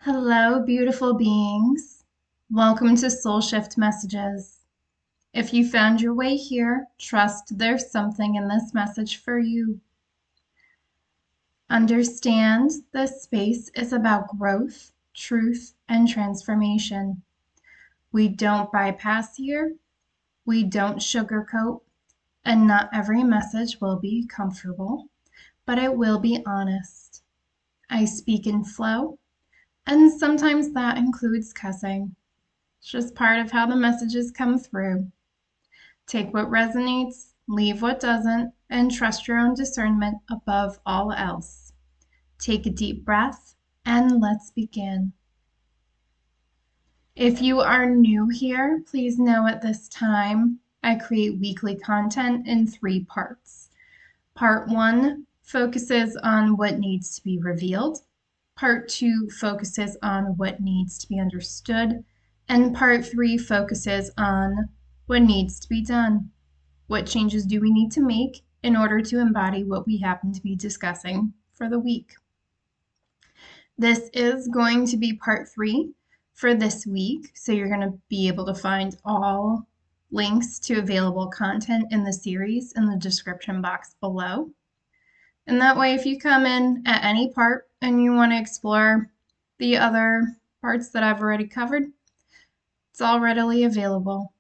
Hello, beautiful beings. Welcome to Soul Shift Messages. If you found your way here, trust there's something in this message for you. Understand this space is about growth, truth, and transformation. We don't bypass here, we don't sugarcoat, and not every message will be comfortable, but it will be honest. I speak in flow, and sometimes that includes cussing. It's just part of how the messages come through. Take what resonates, leave what doesn't, and trust your own discernment above all else. Take a deep breath and let's begin. If you are new here, please know at this time I create weekly content in 3 parts. Part 1 focuses on what needs to be revealed. Part 2 focuses on what needs to be understood. And part 3 focuses on what needs to be done. What changes do we need to make in order to embody what we happen to be discussing for the week? This is going to be part 3 for this week, so you're going to be able to find all links to available content in the series in the description box below. And that way, if you come in at any part and you want to explore the other parts that I've already covered, it's all readily available.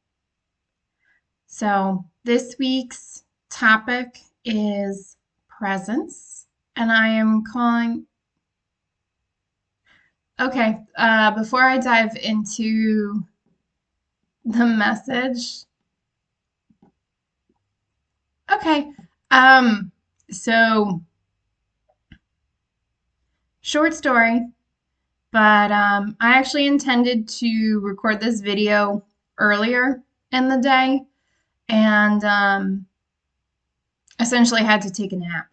So this week's topic is presence, and I am calling. Okay, before I dive into the message, okay, so short story, but I actually intended to record this video earlier in the day and essentially had to take a nap.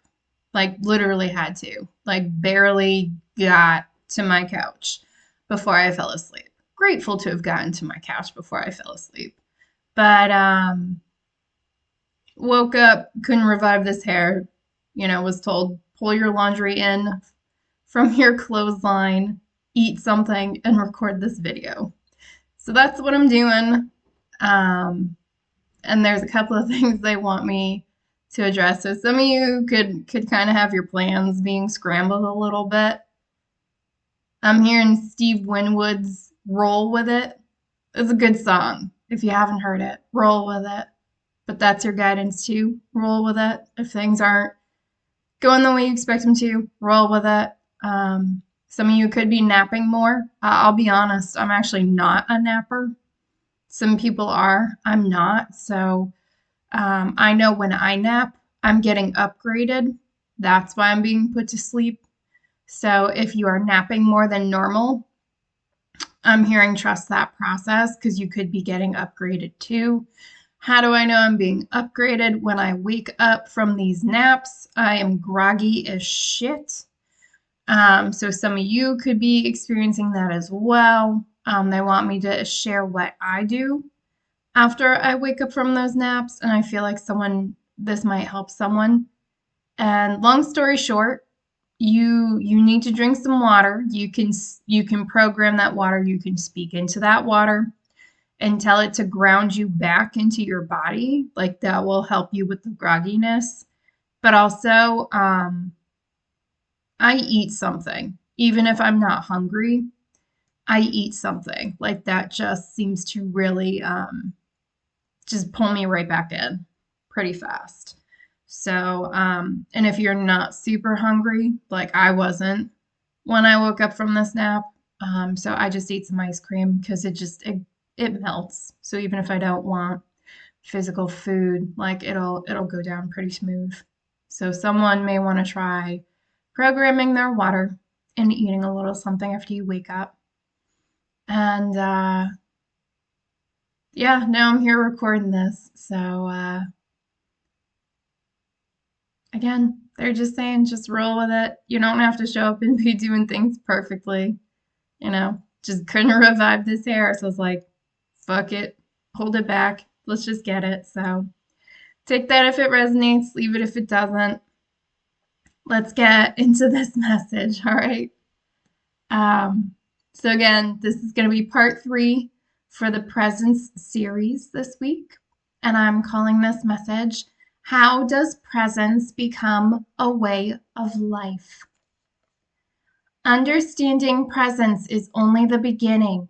Like, literally had to. Like, barely got to my couch before I fell asleep. Grateful to have gotten to my couch before I fell asleep. But woke up, couldn't revive this hair. Was told, pull your laundry in from your clothesline, eat something, and record this video. So that's what I'm doing. And there's a couple of things they want me to address. So some of you could kind of have your plans being scrambled a little bit. I'm hearing Steve Winwood's Roll With It. It's a good song. If you haven't heard it, roll with it. But that's your guidance too. Roll with it. If things aren't going the way you expect them to, roll with it. Some of you could be napping more. I'll be honest, I'm actually not a napper. Some people are. I'm not. So I know when I nap, I'm getting upgraded. That's why I'm being put to sleep. So if you are napping more than normal, I'm hearing trust that process because you could be getting upgraded too. How do I know I'm being upgraded? When I wake up from these naps, I am groggy as shit. So some of you could be experiencing that as well. They want me to share what I do after I wake up from those naps, and I feel like this might help someone. And long story short, you need to drink some water. You can program that water. You can speak into that water and tell it to ground you back into your body. Like, that will help you with the grogginess. But also, I eat something. Even if I'm not hungry, I eat something. Like, that just seems to really just pull me right back in pretty fast. So, and if you're not super hungry, like I wasn't when I woke up from this nap, so I just ate some ice cream because it melts. So even if I don't want physical food, like it'll go down pretty smooth. So someone may want to try programming their water and eating a little something after you wake up. And yeah, now I'm here recording this. So again, they're just saying just roll with it. You don't have to show up and be doing things perfectly. Just couldn't revive this hair. So I was like, fuck it, hold it back. Let's just get it. So take that if it resonates, leave it if it doesn't. Let's get into this message, all right? So again, this is going to be part 3 for the presence series this week. And I'm calling this message, How Does Presence Become a Way of Life? Understanding presence is only the beginning.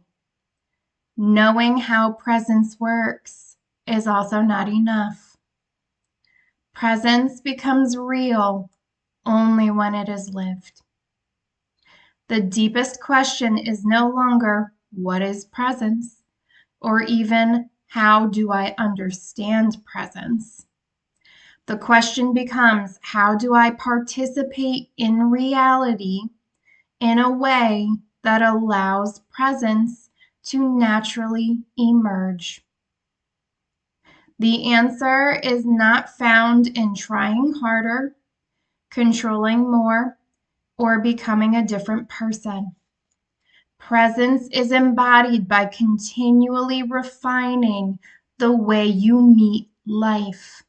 Knowing how presence works is also not enough. Presence becomes real only when it is lived. The deepest question is no longer, what is presence? Or even, how do I understand presence? The question becomes, how do I participate in reality in a way that allows presence to naturally emerge? The answer is not found in trying harder, controlling more, or becoming a different person. Presence is embodied by continually refining the way you meet life.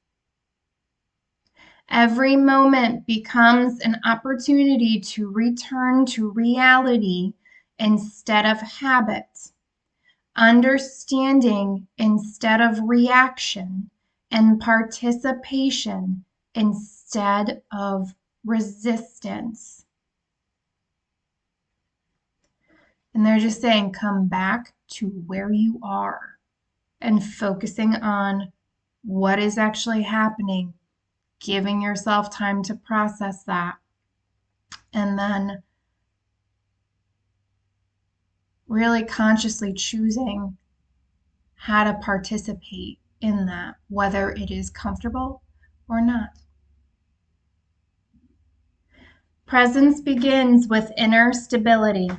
Every moment becomes an opportunity to return to reality instead of habit, understanding instead of reaction, and participation instead of resistance. And they're just saying, come back to where you are and focusing on what is actually happening, giving yourself time to process that, and then really consciously choosing how to participate in that, whether it is comfortable or not. Presence begins with inner stability.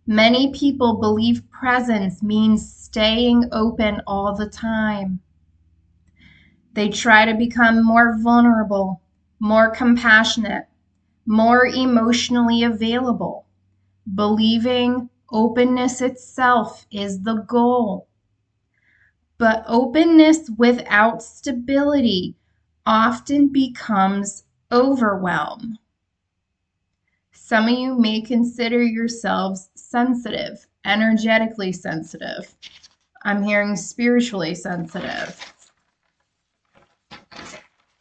Many people believe presence means staying open all the time. They try to become more vulnerable, more compassionate, more emotionally available, believing openness itself is the goal. But openness without stability often becomes overwhelm. Some of you may consider yourselves sensitive, energetically sensitive. I'm hearing spiritually sensitive.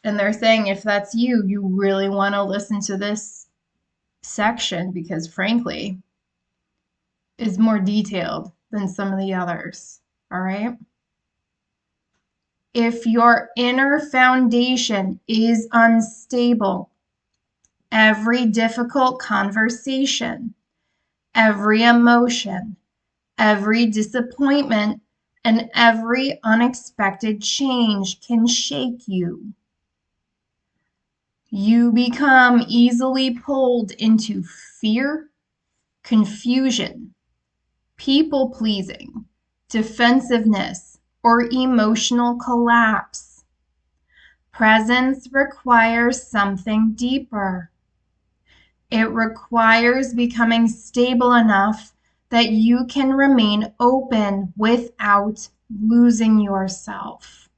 And they're saying if that's you, you really want to listen to this section because, frankly, is more detailed than some of the others. All right? If your inner foundation is unstable, every difficult conversation, every emotion, every disappointment, and every unexpected change can shake you. You become easily pulled into fear, confusion, people-pleasing, defensiveness, or emotional collapse. Presence requires something deeper. It requires becoming stable enough that you can remain open without losing yourself.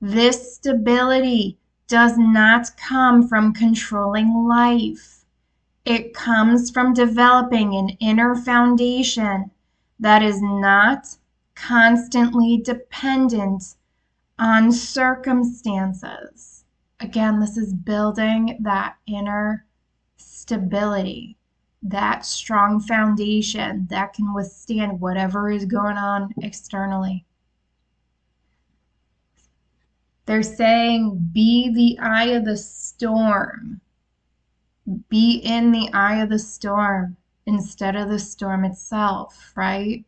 This stability does not come from controlling life. It comes from developing an inner foundation that is not constantly dependent on circumstances. Again, this is building that inner stability, that strong foundation that can withstand whatever is going on externally. They're saying, be the eye of the storm. Be in the eye of the storm instead of the storm itself, right?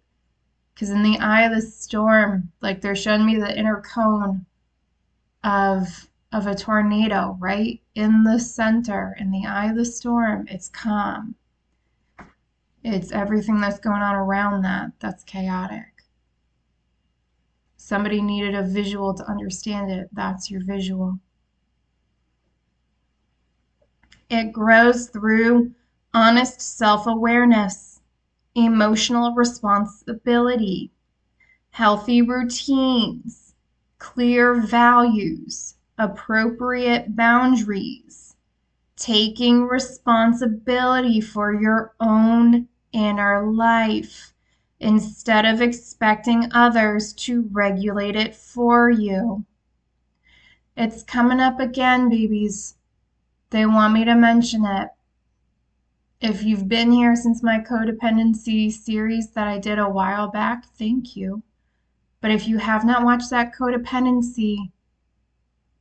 Because in the eye of the storm, like they're showing me the inner cone of a tornado, right? In the center, in the eye of the storm, it's calm. It's everything that's going on around that that's chaotic. Somebody needed a visual to understand it. That's your visual. It grows through honest self-awareness, emotional responsibility, healthy routines, clear values, appropriate boundaries, taking responsibility for your own inner life instead of expecting others to regulate it for you. It's coming up again, babies. They want me to mention it. If you've been here since my codependency series that I did a while back, thank you. But if you have not watched that codependency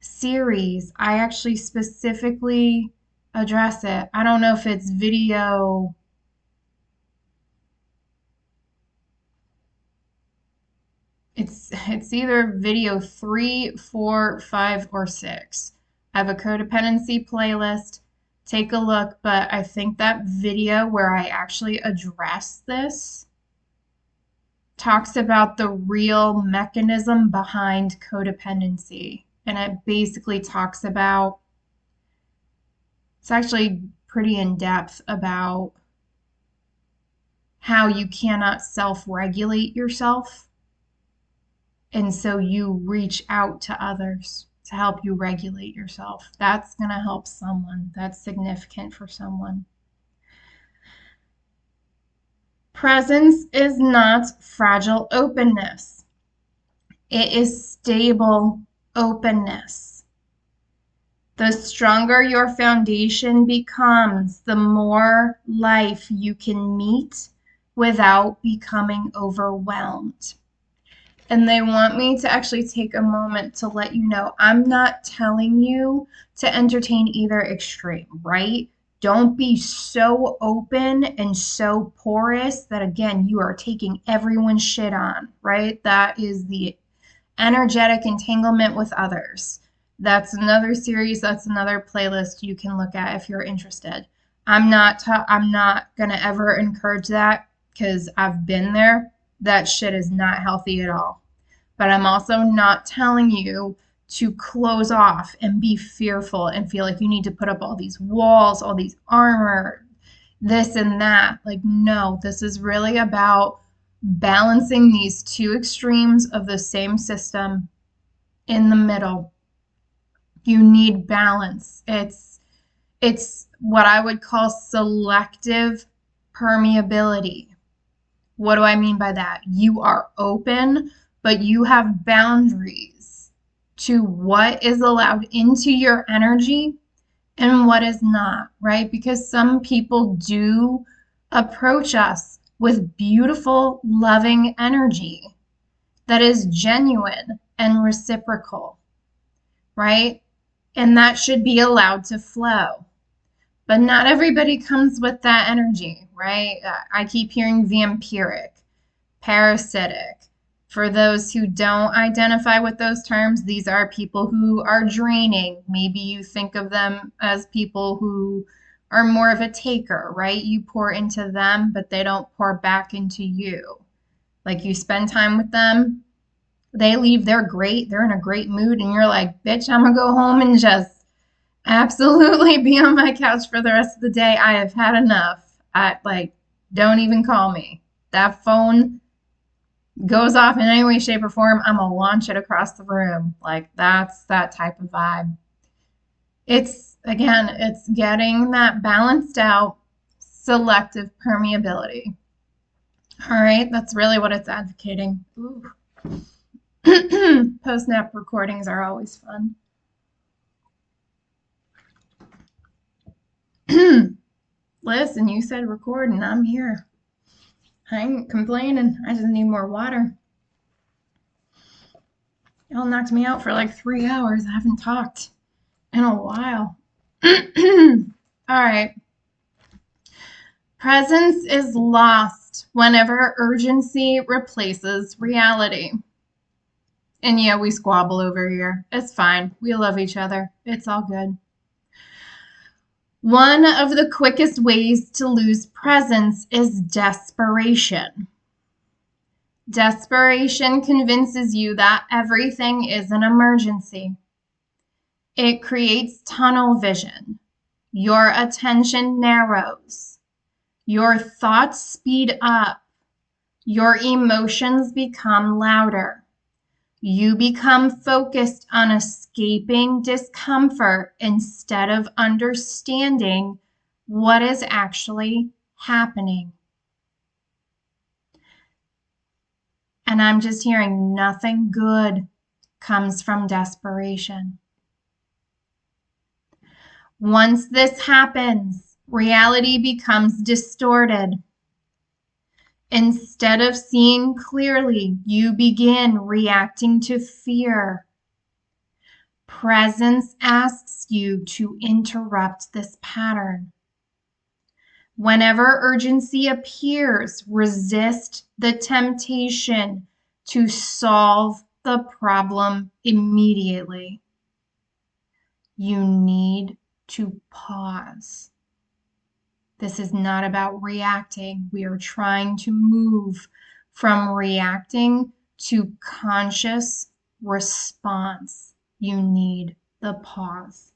series, I actually specifically address it. I don't know if it's video. It's either video 3, 4, 5, or 6. I have a codependency playlist. Take a look, but I think that video where I actually address this talks about the real mechanism behind codependency. And it basically talks about, it's actually pretty in depth about how you cannot self-regulate yourself. And so you reach out to others to help you regulate yourself. That's going to help someone. That's significant for someone. Presence is not fragile openness. It is stable openness. The stronger your foundation becomes, the more life you can meet without becoming overwhelmed. And they want me to actually take a moment to let you know I'm not telling you to entertain either extreme, right? Don't be so open and so porous that, again, you are taking everyone's shit on, right? That is the energetic entanglement with others. That's another series. That's another playlist you can look at if you're interested. I'm not going to ever encourage that because I've been there. That shit is not healthy at all. But I'm also not telling you to close off and be fearful and feel like you need to put up all these walls, all these armor, this and that. Like, no, this is really about balancing these two extremes of the same system in the middle. You need balance. It's what I would call selective permeability. What do I mean by that? You are open, but you have boundaries to what is allowed into your energy and what is not, right? Because some people do approach us with beautiful, loving energy that is genuine and reciprocal, right? And that should be allowed to flow. But not everybody comes with that energy, right? I keep hearing vampiric, parasitic. For those who don't identify with those terms, these are people who are draining. Maybe you think of them as people who are more of a taker, right? You pour into them, but they don't pour back into you. Like, you spend time with them, they leave, they're great, they're in a great mood, and you're like, bitch, I'm gonna go home and just absolutely be on my couch for the rest of the day. I have had enough. Don't even call me. That phone goes off in any way, shape, or form, I'm gonna launch it across the room. Like, that's that type of vibe. It's getting that balanced out selective permeability. All right, that's really what it's advocating. Post-nap recordings are always fun. Listen, you said record and I'm here. I ain't complaining. I just need more water. Y'all knocked me out for like 3 hours. I haven't talked in a while. All right. Presence is lost whenever urgency replaces reality. And yeah, we squabble over here. It's fine. We love each other. It's all good. One of the quickest ways to lose presence is desperation. Desperation convinces you that everything is an emergency. It creates tunnel vision. Your attention narrows. Your thoughts speed up. Your emotions become louder. You become focused on escaping discomfort instead of understanding what is actually happening. And I'm just hearing nothing good comes from desperation. Once this happens, reality becomes distorted. Instead of seeing clearly, you begin reacting to fear. Presence asks you to interrupt this pattern. Whenever urgency appears, resist the temptation to solve the problem immediately. You need to pause. This is not about reacting. We are trying to move from reacting to conscious response. You need the pause.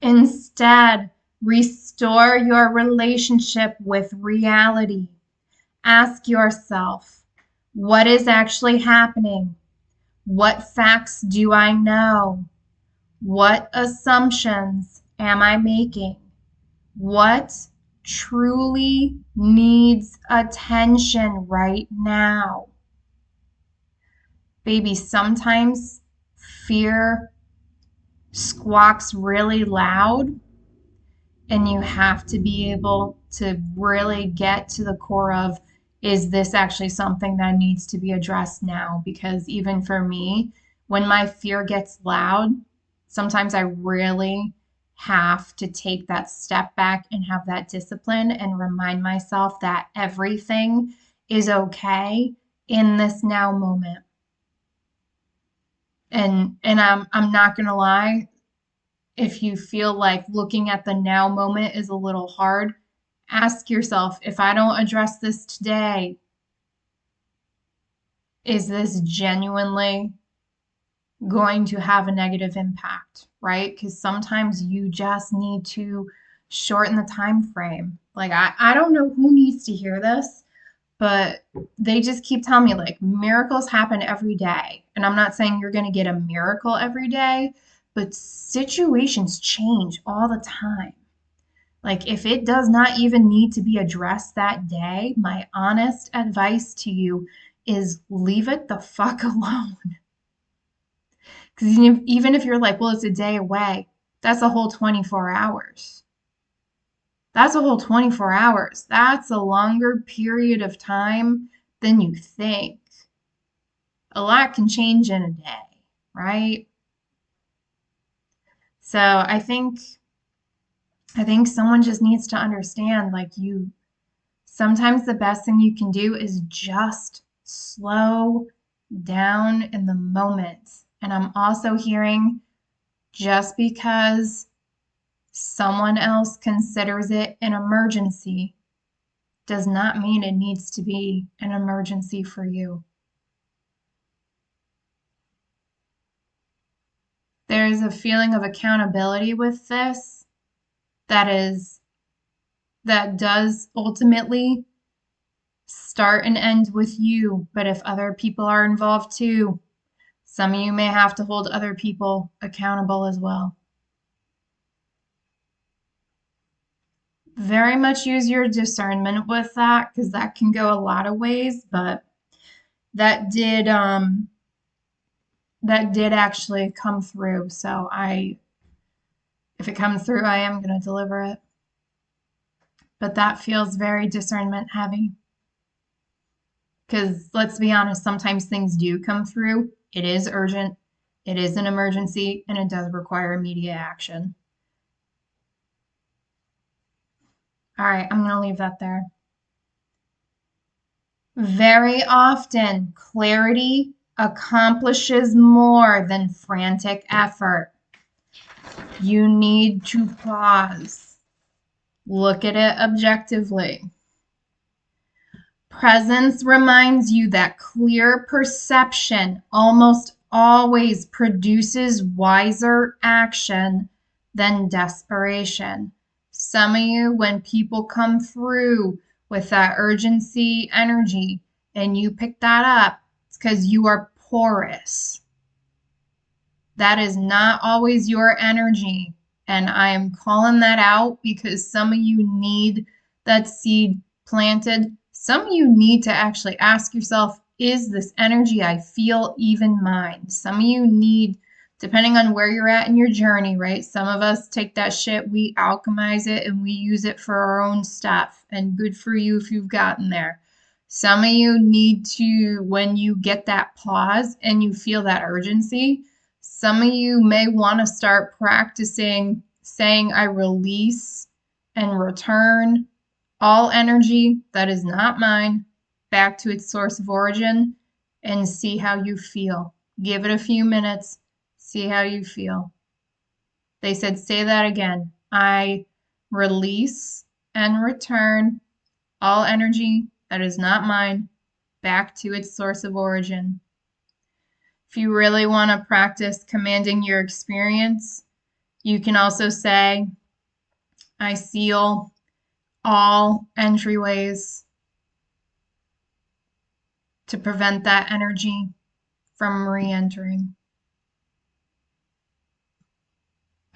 Instead, restore your relationship with reality. Ask yourself, what is actually happening? What facts do I know? What assumptions am I making? What truly needs attention right now? Baby, sometimes fear squawks really loud, and you have to be able to really get to the core of, is this actually something that needs to be addressed now? Because even for me, when my fear gets loud, sometimes I really have to take that step back and have that discipline and remind myself that everything is okay in this now moment. And I'm not gonna lie, if you feel like looking at the now moment is a little hard, ask yourself, if I don't address this today, is this genuinely going to have a negative impact, right? Because sometimes you just need to shorten the time frame. Like I don't know who needs to hear this, but they just keep telling me like miracles happen every day. And I'm not saying you're going to get a miracle every day, but situations change all the time. Like if it does not even need to be addressed that day, my honest advice to you is leave it the fuck alone. Because even if you're like, well, it's a day away, that's a whole 24 hours. That's a whole 24 hours. That's a longer period of time than you think. A lot can change in a day, right? So I think someone just needs to understand, like, sometimes the best thing you can do is just slow down in the moment. And I'm also hearing, just because someone else considers it an emergency does not mean it needs to be an emergency for you. There's a feeling of accountability with this that does ultimately start and end with you. But if other people are involved too, some of you may have to hold other people accountable as well. Very much use your discernment with that, because that can go a lot of ways, but that did actually come through. So if it comes through, I am going to deliver it. But that feels very discernment heavy. Because let's be honest, sometimes things do come through. It is urgent, it is an emergency, and it does require immediate action. All right, I'm going to leave that there. Very often, clarity accomplishes more than frantic effort. You need to pause. Look at it objectively. Presence reminds you that clear perception almost always produces wiser action than desperation. Some of you, when people come through with that urgency energy and you pick that up, it's because you are porous. That is not always your energy. And I am calling that out because some of you need that seed planted. Some of you need to actually ask yourself, is this energy I feel even mine? Some of you need, depending on where you're at in your journey, right? Some of us take that shit, we alchemize it, and we use it for our own stuff. And good for you if you've gotten there. Some of you need to, when you get that pause and you feel that urgency, some of you may want to start practicing saying, I release and return all energy that is not mine back to its source of origin, and see how you feel. Give it a few minutes, see how you feel. They said, say that again. I release and return all energy that is not mine back to its source of origin. If you really want to practice commanding your experience, you can also say, I seal all entryways to prevent that energy from re-entering.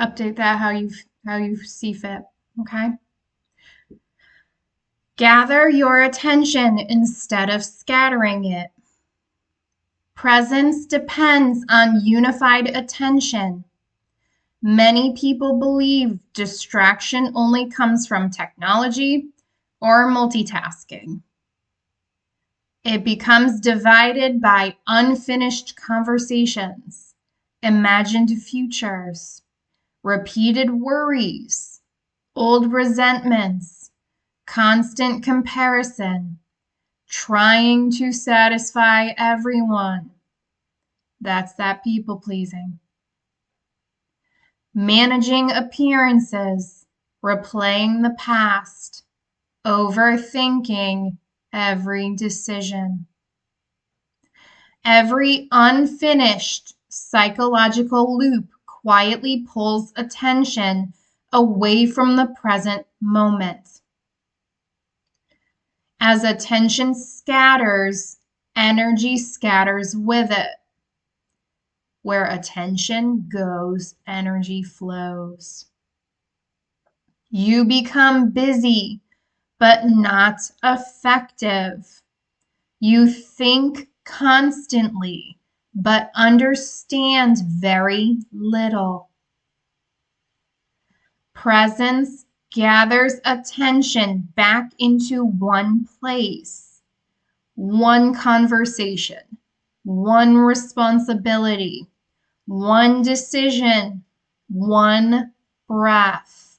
Update that how you see fit, okay? Gather your attention instead of scattering it. Presence depends on unified attention. Many people believe distraction only comes from technology or multitasking. It becomes divided by unfinished conversations, imagined futures, repeated worries, old resentments, constant comparison, trying to satisfy everyone. That's that people pleasing. Managing appearances, replaying the past, overthinking every decision. Every unfinished psychological loop quietly pulls attention away from the present moment. As attention scatters, energy scatters with it. Where attention goes, energy flows. You become busy, but not effective. You think constantly, but understand very little. Presence gathers attention back into one place, one conversation, one responsibility, one decision, one breath,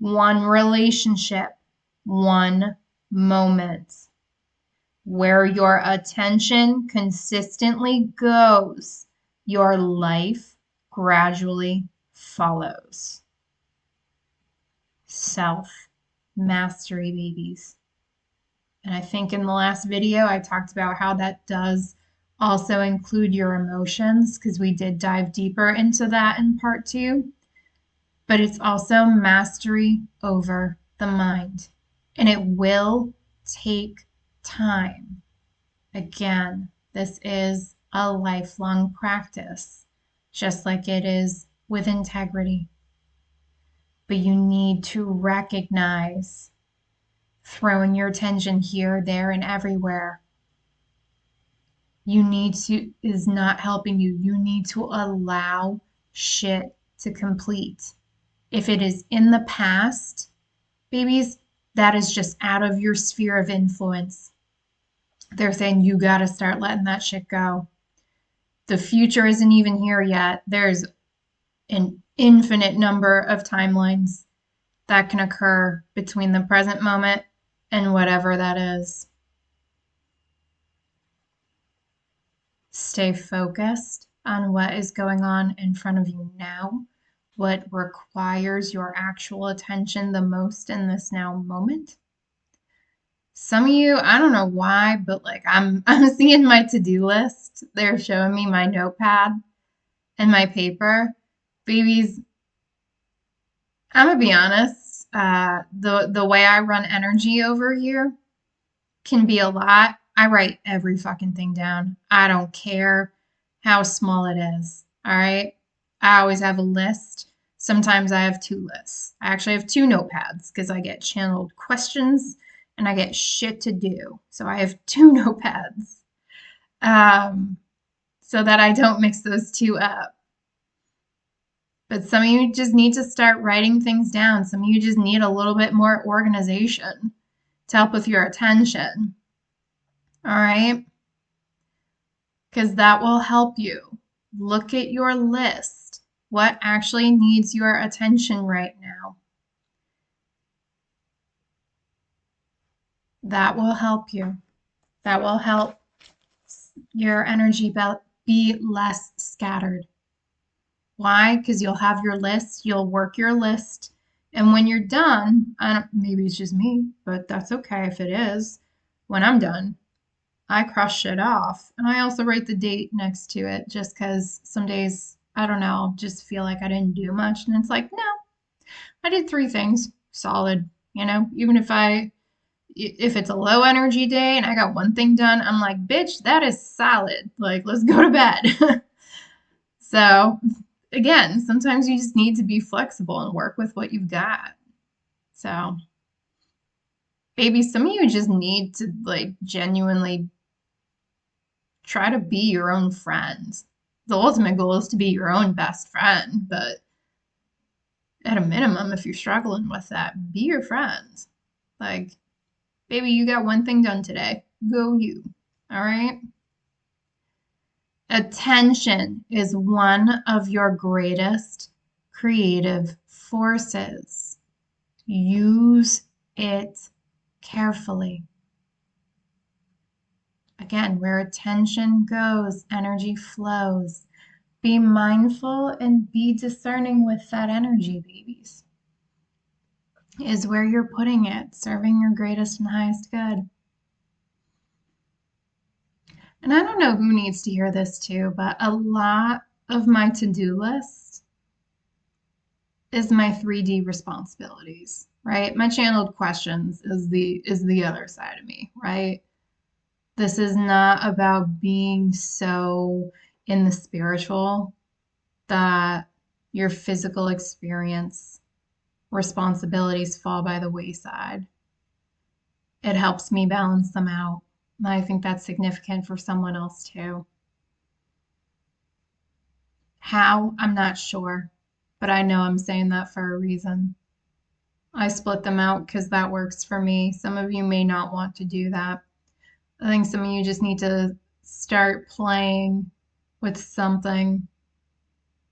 one relationship, one moment. Where your attention consistently goes, your life gradually follows. Self-mastery, babies. And I think in the last video, I talked about how that does also include your emotions, because we did dive deeper into that in part 2. But it's also mastery over the mind. And it will take time. Again, this is a lifelong practice, just like it is with integrity. But you need to recognize throwing your attention here, there, and everywhere. Is not helping you. You need to allow shit to complete. If it is in the past, babies, that is just out of your sphere of influence. They're saying you got to start letting that shit go. The future isn't even here yet. There's an infinite number of timelines that can occur between the present moment and whatever that is. Stay focused on what is going on in front of you now, what requires your actual attention the most in this now moment. Some of you, I don't know why, but like I'm seeing my to-do list. They're showing me my notepad and my paper. Babies, I'm gonna be honest, the way I run energy over here can be a lot. I write every fucking thing down. I don't care how small it is. All right. I always have a list. Sometimes I have two lists. I actually have two notepads because I get channeled questions and I get shit to do. So I have two notepads so that I don't mix those two up. But some of you just need to start writing things down. Some of you just need a little bit more organization to help with your attention. All right? Because that will help you. Look at your list. What actually needs your attention right now? That will help you. That will help your energy be less scattered. Why? Because you'll have your list, you'll work your list, and when you're done, maybe it's just me, but that's okay if it is. When I'm done, I cross shit off, and I also write the date next to it just because some days, I don't know, just feel like I didn't do much, and it's like, no, I did 3 things, solid, even if it's a low energy day and I got one thing done, I'm like, bitch, that is solid. Like, let's go to bed. So, again, sometimes you just need to be flexible and work with what you've got. So, baby, some of you just need to like genuinely try to be your own friend. The ultimate goal is to be your own best friend, but at a minimum, if you're struggling with that, be your friend. Like, baby, you got one thing done today. Go you. All right? Attention is one of your greatest creative forces. Use it carefully. Again, where attention goes, energy flows. Be mindful and be discerning with that energy, babies. Is where you're putting it, serving your greatest and highest good. And I don't know who needs to hear this too, but a lot of my to-do list is my 3D responsibilities, right? My channeled questions is the other side of me, right? This is not about being so in the spiritual that your physical experience responsibilities fall by the wayside. It helps me balance them out. And I think that's significant for someone else too. How? I'm not sure, but I know I'm saying that for a reason. I split them out because that works for me. Some of you may not want to do that. I think some of you just need to start playing with something.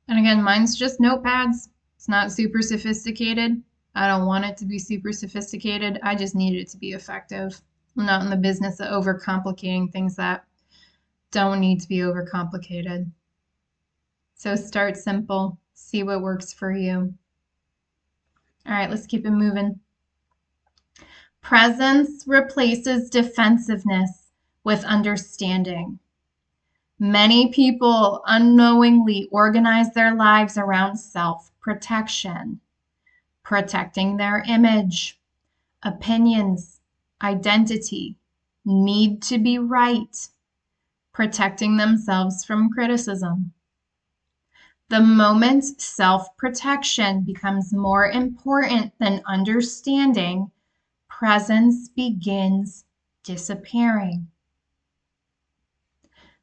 And again, mine's just notepads. It's not super sophisticated. I don't want it to be super sophisticated. I just need it to be effective. I'm not in the business of overcomplicating things that don't need to be overcomplicated. So start simple, see what works for you. All right, let's keep it moving. Presence replaces defensiveness with understanding. Many people unknowingly organize their lives around self-protection, protecting their image, opinions, identity, need to be right, protecting themselves from criticism. The moment self-protection becomes more important than understanding, presence begins disappearing.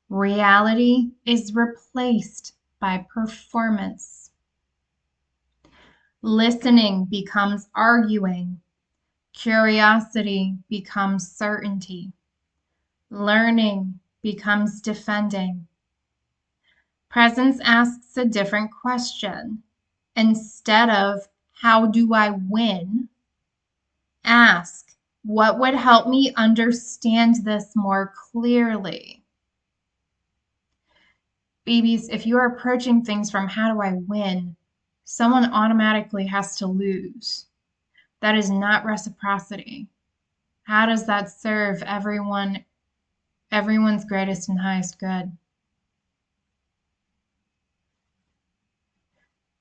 Reality is replaced by performance. Listening becomes arguing. Curiosity becomes certainty. Learning becomes defending. Presence asks a different question. Instead of, how do I win? Ask, what would help me understand this more clearly? Babies, if you're approaching things from how do I win, someone automatically has to lose. That is not reciprocity. How does that serve everyone's greatest and highest good?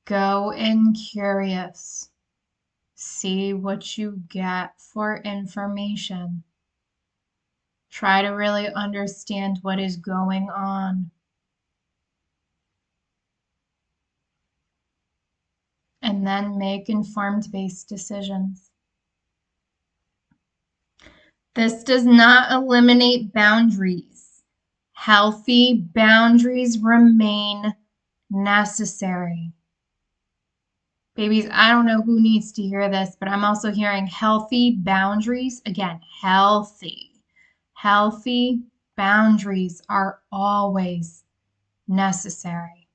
Go in curious. See what you get for information. Try to really understand what is going on. And then make informed based decisions. This does not eliminate boundaries. Healthy boundaries remain necessary. Babies, I don't know who needs to hear this, but I'm also hearing healthy boundaries. Again, healthy. Healthy boundaries are always necessary.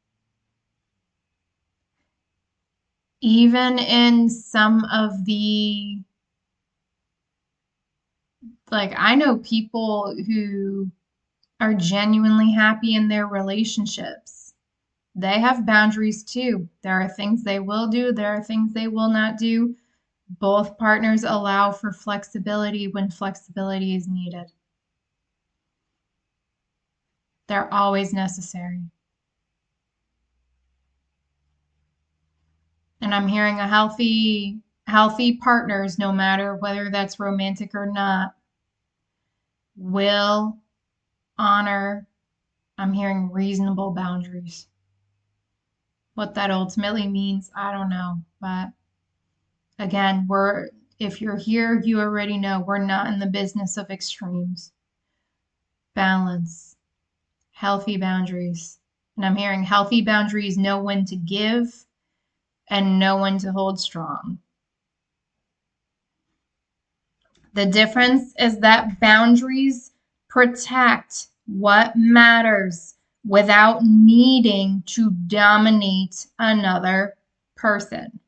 Even in some of the, like, I know people who are genuinely happy in their relationships. They have boundaries too. There are things they will do, there are things they will not do. Both partners allow for flexibility when flexibility is needed. They're always necessary. And I'm hearing a healthy partners, no matter whether that's romantic or not, will honor, I'm hearing reasonable boundaries. What that ultimately means, I don't know. But again, if you're here, you already know we're not in the business of extremes. Balance, healthy boundaries. And I'm hearing healthy boundaries know when to give and know when to hold strong. The difference is that boundaries protect what matters without needing to dominate another person.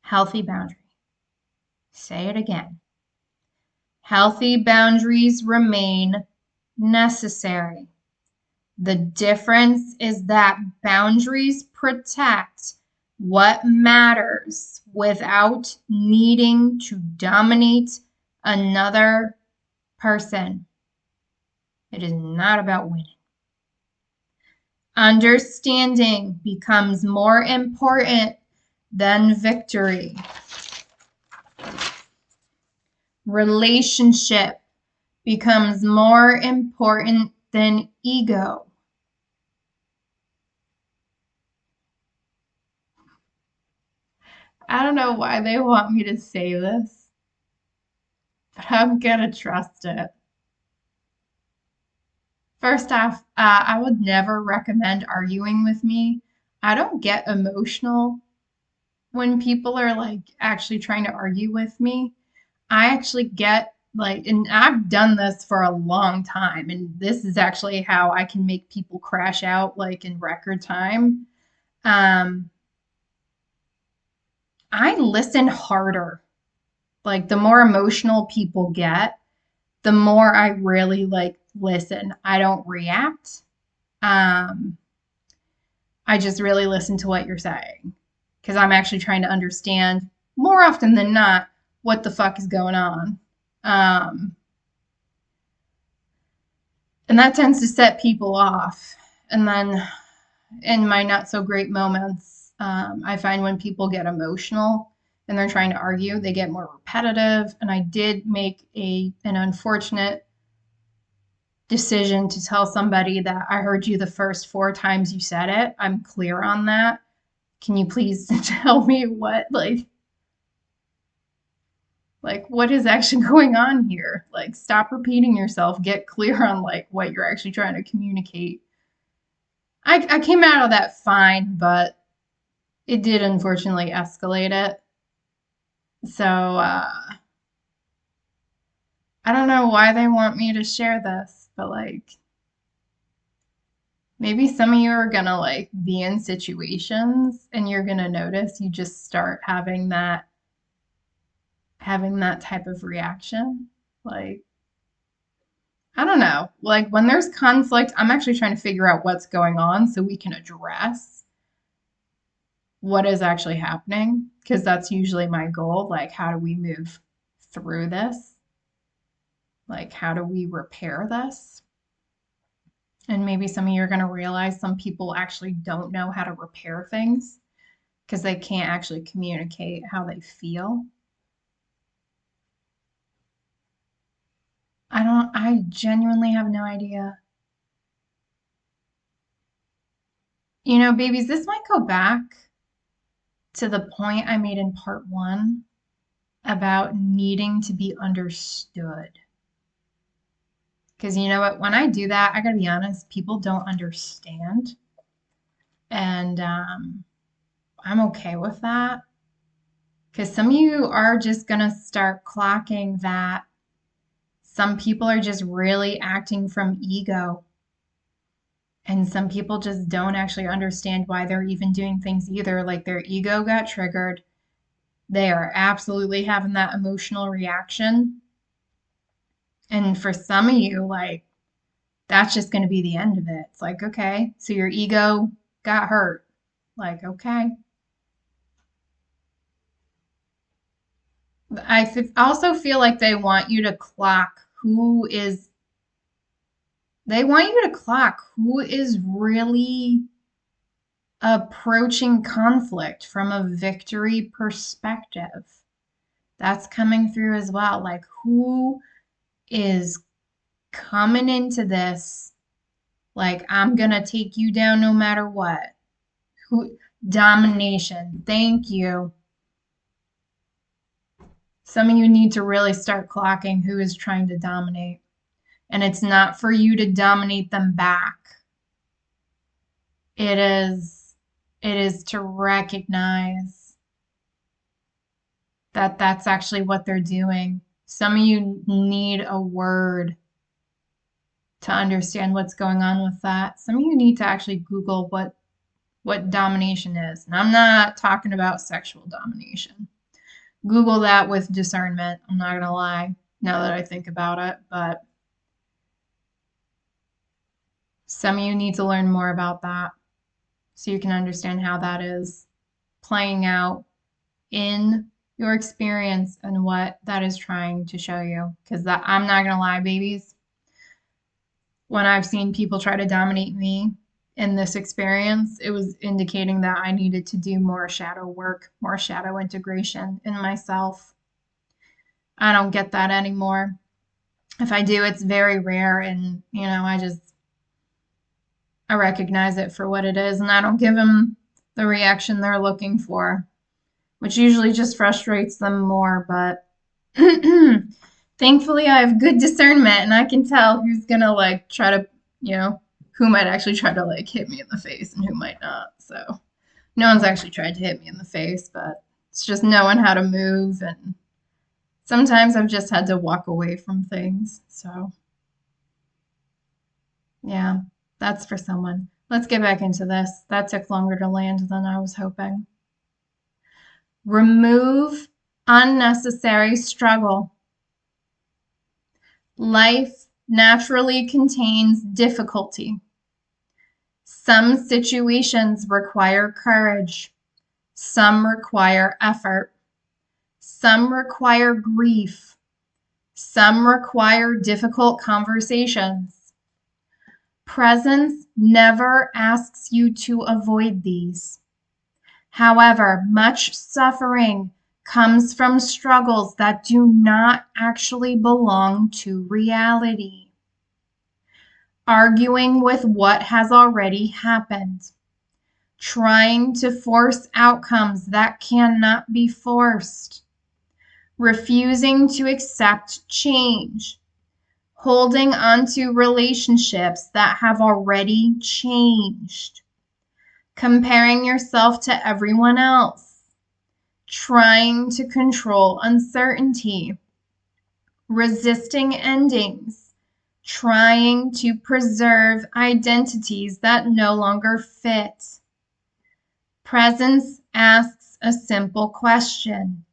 Healthy boundary. Say it again. Healthy boundaries remain necessary. The difference is that boundaries protect what matters without needing to dominate another person. It is not about winning. Understanding becomes more important than victory. Relationship becomes more important than ego. I don't know why they want me to say this, but I'm gonna trust it. First off, I would never recommend arguing with me. I don't get emotional when people are like actually trying to argue with me. I actually get like, and I've done this for a long time, and this is actually how I can make people crash out like in record time. Um, I listen harder. Like the more emotional people get, the more I really like listen. I don't react. Um, I just really listen to what you're saying because I'm actually trying to understand more often than not what the fuck is going on. Um, and that tends to set people off. And then in my not so great moments, I find when people get emotional and they're trying to argue, they get more repetitive. And I did make an unfortunate decision to tell somebody that I heard you the first 4 times you said it. I'm clear on that. Can you please tell me what what is actually going on here? Like stop repeating yourself. Get clear on like what you're actually trying to communicate. I came out of that fine, but it did unfortunately escalate it. So I don't know why they want me to share this, but like maybe some of you are gonna like be in situations and you're gonna notice you just start having that type of reaction. Like, I don't know. Like when there's conflict, I'm actually trying to figure out what's going on so we can address what is actually happening because that's usually my goal. Like, how do we move through this? Like, how do we repair this? And maybe some of you are going to realize some people actually don't know how to repair things because they can't actually communicate how they feel. I genuinely have no idea. You know, babies, this might go back to the point I made in part one about needing to be understood. Because you know what? When I do that, I gotta be honest, people don't understand. And I'm okay with that. Because some of you are just gonna start clocking that some people are just really acting from ego. And some people just don't actually understand why they're even doing things either. Like their ego got triggered. They are absolutely having that emotional reaction. And for some of you, like, that's just going to be the end of it. It's like, okay, so your ego got hurt. Like, okay. Also feel like they want you to clock who is really approaching conflict from a victory perspective. That's coming through as well. Like, who is coming into this like, I'm gonna take you down no matter what? Who domination. Thank you. Some of you need to really start clocking who is trying to dominate. And it's not for you to dominate them back. It is to recognize that that's actually what they're doing. Some of you need a word to understand what's going on with that. Some of you need to actually Google what domination is. And I'm not talking about sexual domination. Google that with discernment. I'm not going to lie now that I think about it, but some of you need to learn more about that so you can understand how that is playing out in your experience and what that is trying to show you. Because I'm not going to lie, babies, when I've seen people try to dominate me in this experience, it was indicating that I needed to do more shadow work, more shadow integration in myself. I don't get that anymore. If I do, it's very rare, and I recognize it for what it is, and I don't give them the reaction they're looking for, which usually just frustrates them more. But thankfully, I have good discernment, and I can tell who's gonna like try to, who might actually try to like hit me in the face and who might not. So no one's actually tried to hit me in the face, but it's just knowing how to move, and sometimes I've just had to walk away from things. So yeah, that's for someone. Let's get back into this. That took longer to land than I was hoping. Remove unnecessary struggle. Life naturally contains difficulty. Some situations require courage. Some require effort. Some require grief. Some require difficult conversations. Presence never asks you to avoid these. However, much suffering comes from struggles that do not actually belong to reality. Arguing with what has already happened. Trying to force outcomes that cannot be forced. Refusing to accept change. Holding onto relationships that have already changed. Comparing yourself to everyone else. Trying to control uncertainty. Resisting endings. Trying to preserve identities that no longer fit. Presence asks a simple question.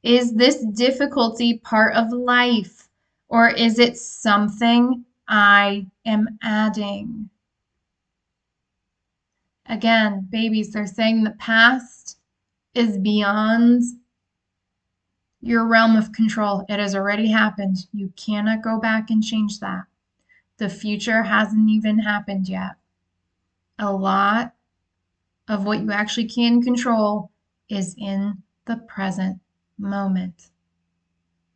Is this difficulty part of life, or is it something I am adding? Again, babies, they're saying the past is beyond your realm of control. It has already happened. You cannot go back and change that. The future hasn't even happened yet. A lot of what you actually can control is in the present moment.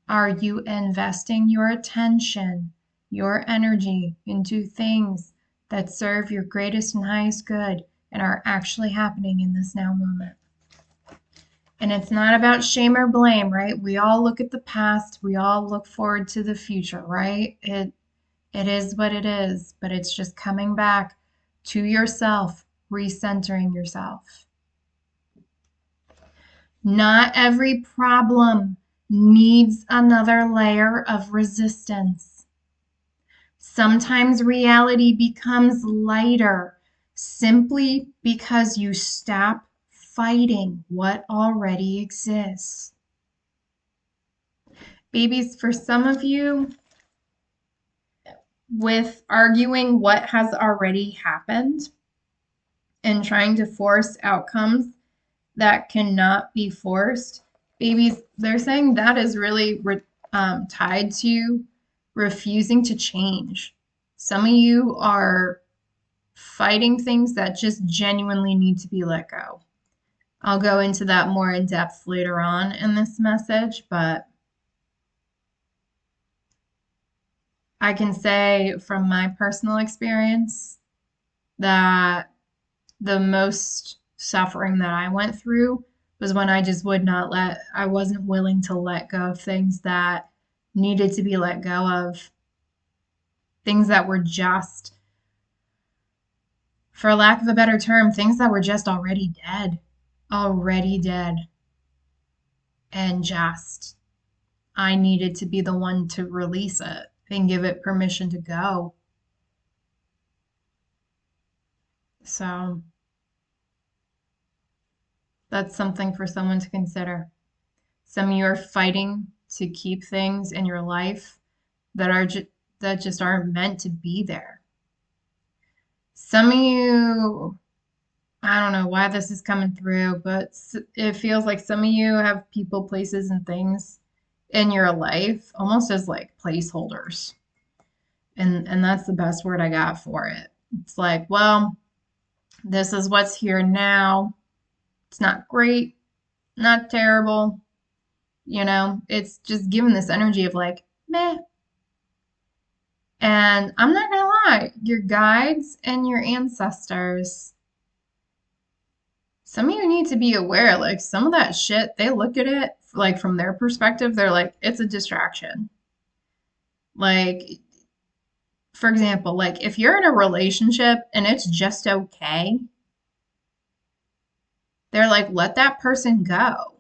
Are you investing your attention, your energy into things that serve your greatest and highest good and are actually happening in this now moment? And it's not about shame or blame, right? We all look at the past, we all look forward to the future, right? It is what it is, but it's just coming back to yourself, recentering yourself. Not every problem needs another layer of resistance. Sometimes reality becomes lighter simply because you stop fighting what already exists. Babies, for some of you, with arguing what has already happened and trying to force outcomes that cannot be forced, babies, they're saying that is really tied to refusing to change. Some of you are fighting things that just genuinely need to be let go. I'll go into that more in depth later on in this message, but I can say from my personal experience that the most suffering that I went through was when I wasn't willing to let go of things that needed to be let go of, things that were just, for lack of a better term, things that were just already dead. And just, I needed to be the one to release it and give it permission to go. So that's something for someone to consider. Some of you are fighting to keep things in your life that that just aren't meant to be there. Some of you, I don't know why this is coming through, but it feels like some of you have people, places, and things in your life almost as like placeholders. And that's the best word I got for it. It's like, well, this is what's here now. It's not great, not terrible. It's just given this energy of like, meh. And I'm not gonna lie, your guides and your ancestors, some of you need to be aware, like some of that shit, they look at it like from their perspective, they're like, it's a distraction. Like, for example, like if you're in a relationship and it's just okay, they're like, let that person go.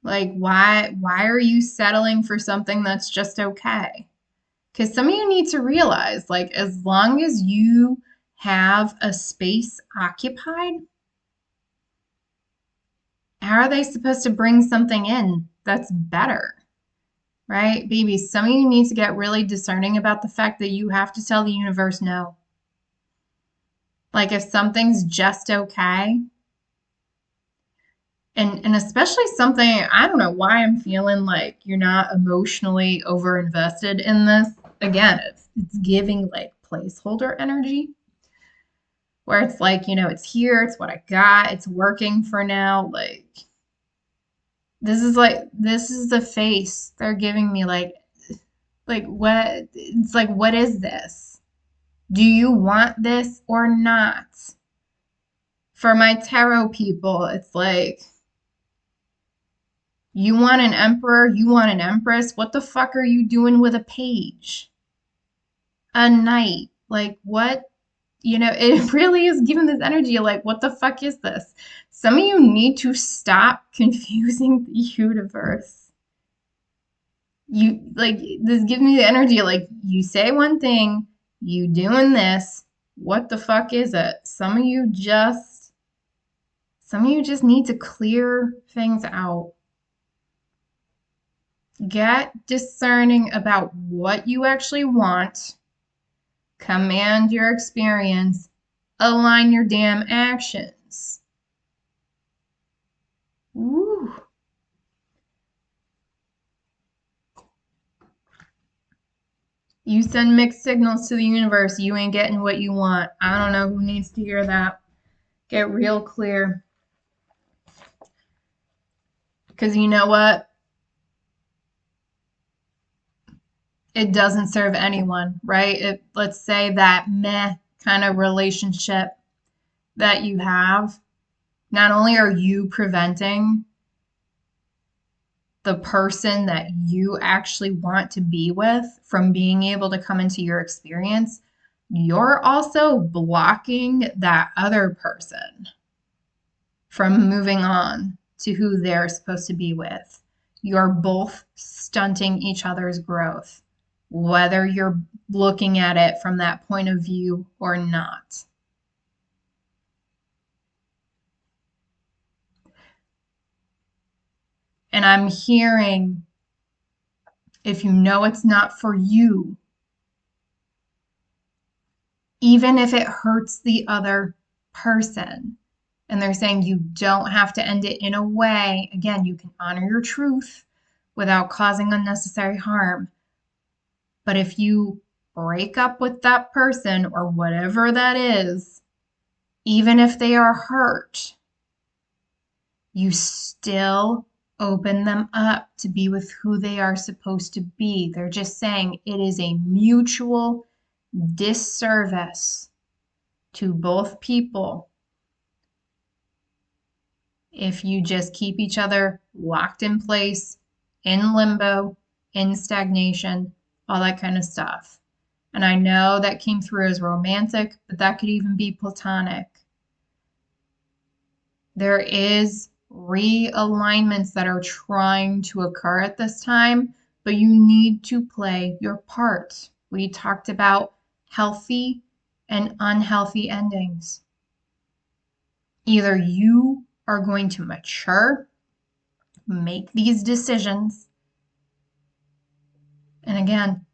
Like, why are you settling for something that's just okay? Because some of you need to realize, like, as long as you have a space occupied, how are they supposed to bring something in that's better? Right? Baby, some of you need to get really discerning about the fact that you have to tell the universe no. Like, if something's just okay, and especially something, I don't know why I'm feeling like you're not emotionally over invested in this. Again, it's giving like placeholder energy where it's like, it's here, it's what I got, it's working for now. Like this is the face they're giving me, like what, it's like, what is this? Do you want this or not? For my tarot people, it's like, you want an emperor, you want an empress, what the fuck are you doing with a page? A knight. Like, what? It really is giving this energy of like, what the fuck is this? Some of you need to stop confusing the universe. This gives me the energy of like, you say one thing, you doing this, what the fuck is it? Some of you just need to clear things out. Get discerning about what you actually want. Command your experience. Align your damn actions. Woo. You send mixed signals to the universe. You ain't getting what you want. I don't know who needs to hear that. Get real clear. Because you know what? it doesn't serve anyone, right? Let's say that meh kind of relationship that you have, not only are you preventing the person that you actually want to be with from being able to come into your experience, you're also blocking that other person from moving on to who they're supposed to be with. You're both stunting each other's growth, whether you're looking at it from that point of view or not. And I'm hearing, if you know it's not for you, even if it hurts the other person, and they're saying you don't have to end it in a way, again, you can honor your truth without causing unnecessary harm. But if you break up with that person or whatever that is, even if they are hurt, you still open them up to be with who they are supposed to be. They're just saying it is a mutual disservice to both people if you just keep each other locked in place, in limbo, in stagnation, all that kind of stuff. And I know that came through as romantic, but that could even be platonic. There is realignments that are trying to occur at this time, but you need to play your part. We talked about healthy and unhealthy endings. Either you are going to mature, make these decisions, and again,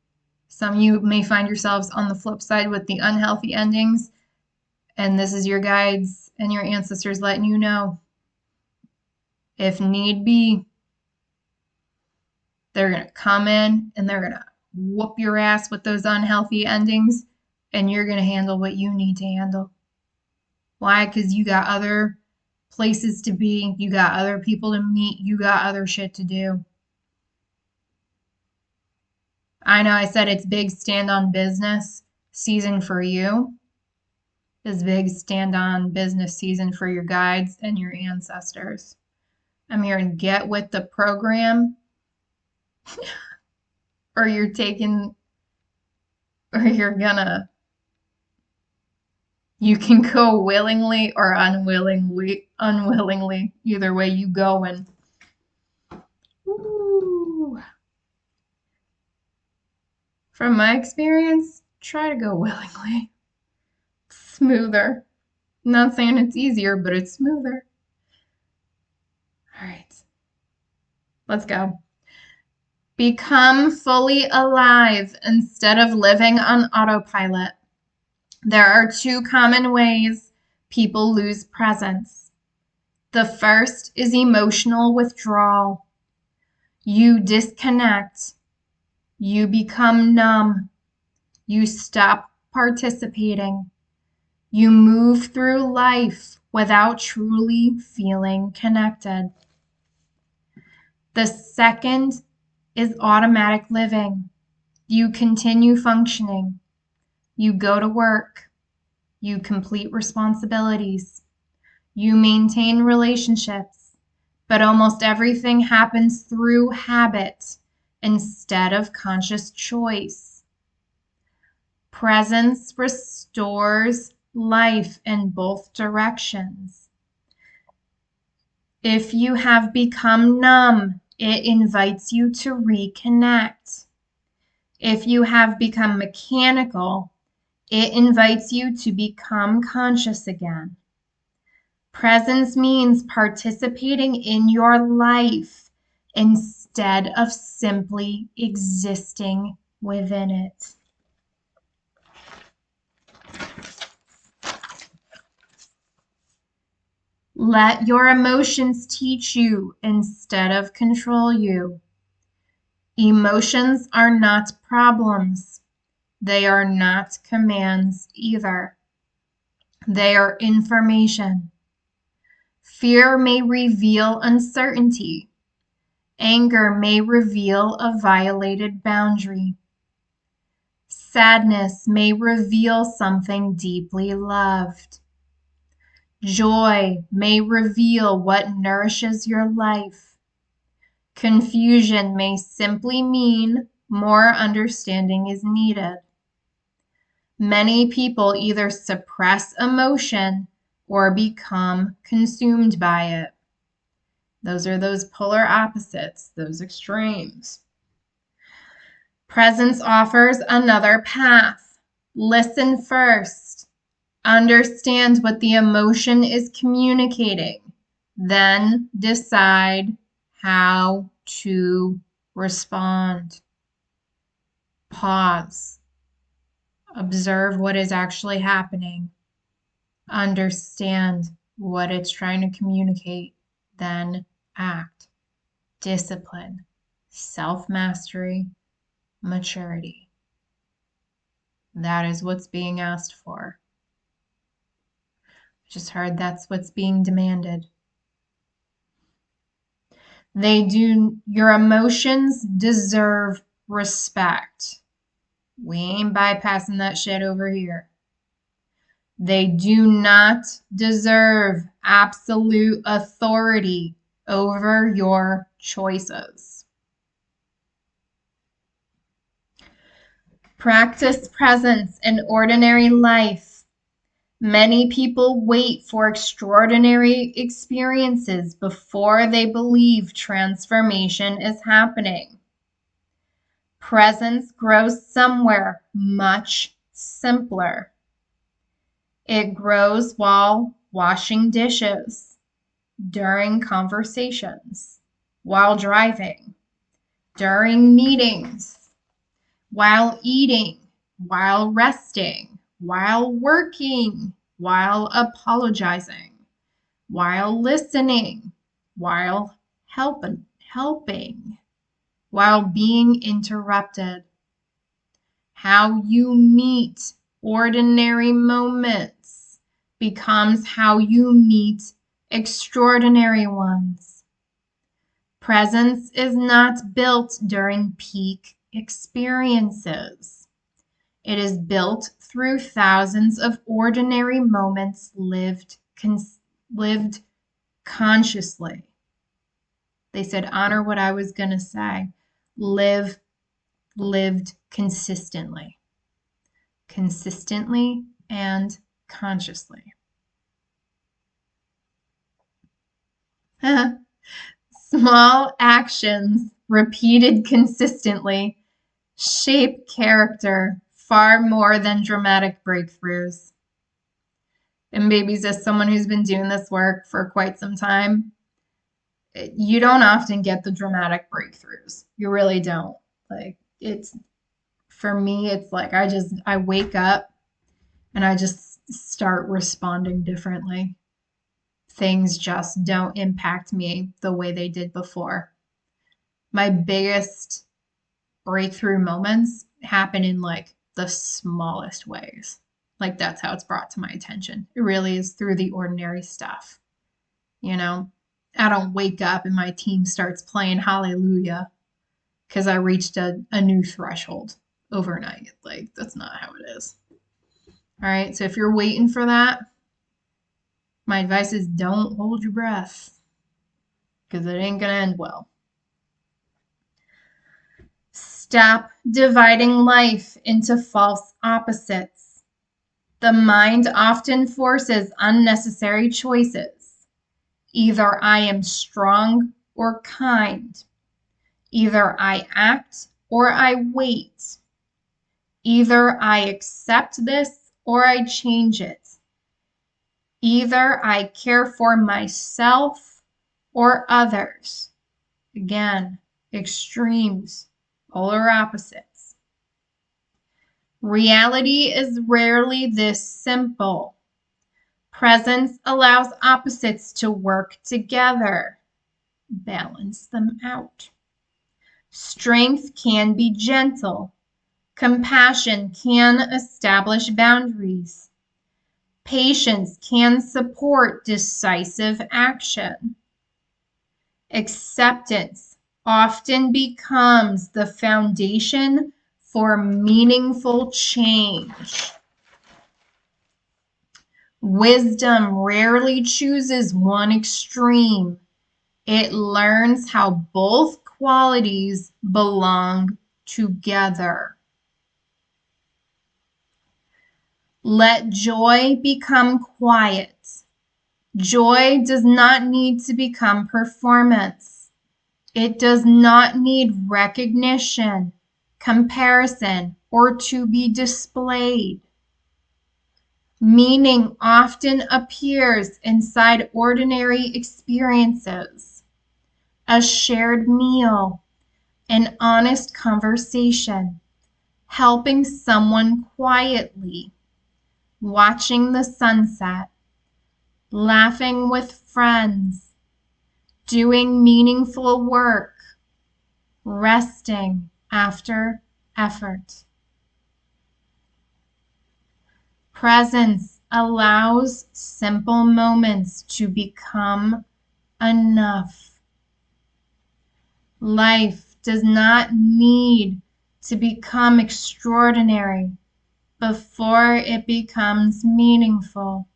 some of you may find yourselves on the flip side with the unhealthy endings, and this is your guides and your ancestors letting you know, if need be, they're going to come in and they're going to whoop your ass with those unhealthy endings, and you're going to handle what you need to handle. Why? Because you got other places to be, you got other people to meet, you got other shit to do. I know I said it's big stand on business season for you. It's big stand on business season for your guides and your ancestors. I'm here to get with the program, or you're taking, or you're gonna, you can go willingly or unwillingly, either way you go. And ooh, from my experience, try to go willingly. Smoother. I'm not saying it's easier, but it's smoother. All right, let's go. Become fully alive instead of living on autopilot. There are two common ways people lose presence. The first is emotional withdrawal. You disconnect. You become numb. You stop participating. You move through life without truly feeling connected. The second is automatic living. You continue functioning. You go to work. You complete responsibilities. You maintain relationships, but almost everything happens through habit instead of conscious choice. Presence restores life in both directions. If you have become numb, it invites you to reconnect. If you have become mechanical, it invites you to become conscious again. Presence means participating in your life instead of simply existing within it. Let your emotions teach you instead of control you. Emotions are not problems. They are not commands either. They are information. Fear may reveal uncertainty. Anger may reveal a violated boundary. Sadness may reveal something deeply loved. Joy may reveal what nourishes your life. Confusion may simply mean more understanding is needed. Many people either suppress emotion or become consumed by it. Those are those polar opposites, those extremes. Presence offers another path. Listen first. Understand what the emotion is communicating. Then decide how to respond. Pause. Observe what is actually happening. Understand what it's trying to communicate. Then act. Discipline. Self-mastery. Maturity. That is what's being asked for. I just heard that's what's being demanded. Your emotions deserve respect. We ain't bypassing that shit over here. They do not deserve absolute authority over your choices. Practice presence in ordinary life. Many people wait for extraordinary experiences before they believe transformation is happening. Presence grows somewhere much simpler. It grows while washing dishes, during conversations, while driving, during meetings, while eating, while resting, while working, while apologizing, while listening, while helping, while being interrupted. How you meet ordinary moments becomes how you meet extraordinary ones. Presence is not built during peak experiences. It is built through thousands of ordinary moments lived consciously. They said, honor what I was going to say. Lived consistently. Consistently and consciously. Small actions repeated consistently shape character far more than dramatic breakthroughs. And babies, as someone who's been doing this work for quite some time, you don't often get the dramatic breakthroughs. You really don't. Like, for me, it's like I wake up and I just start responding differently. Things just don't impact me the way they did before. My biggest breakthrough moments happen in like the smallest ways. Like, that's how it's brought to my attention. It really is through the ordinary stuff. You know, I don't wake up and my team starts playing Hallelujah because I reached a new threshold overnight. Like, that's not how it is. All right. So if you're waiting for that, my advice is don't hold your breath because it ain't going to end well. Stop dividing life into false opposites. The mind often forces unnecessary choices. Either I am strong or kind. Either I act or I wait. Either I accept this or I change it. Either I care for myself or others. Again, extremes, polar opposites. Reality is rarely this simple. Presence allows opposites to work together. Balance them out. Strength can be gentle. Compassion can establish boundaries. Patience can support decisive action. Acceptance often becomes the foundation for meaningful change. Wisdom rarely chooses one extreme. It learns how both qualities belong together. Let joy become quiet. Joy does not need to become performance. It does not need recognition, comparison, or to be displayed. Meaning often appears inside ordinary experiences. A shared meal, an honest conversation, helping someone quietly, watching the sunset, laughing with friends, doing meaningful work, resting after effort. Presence allows simple moments to become enough. Life does not need to become extraordinary before it becomes meaningful.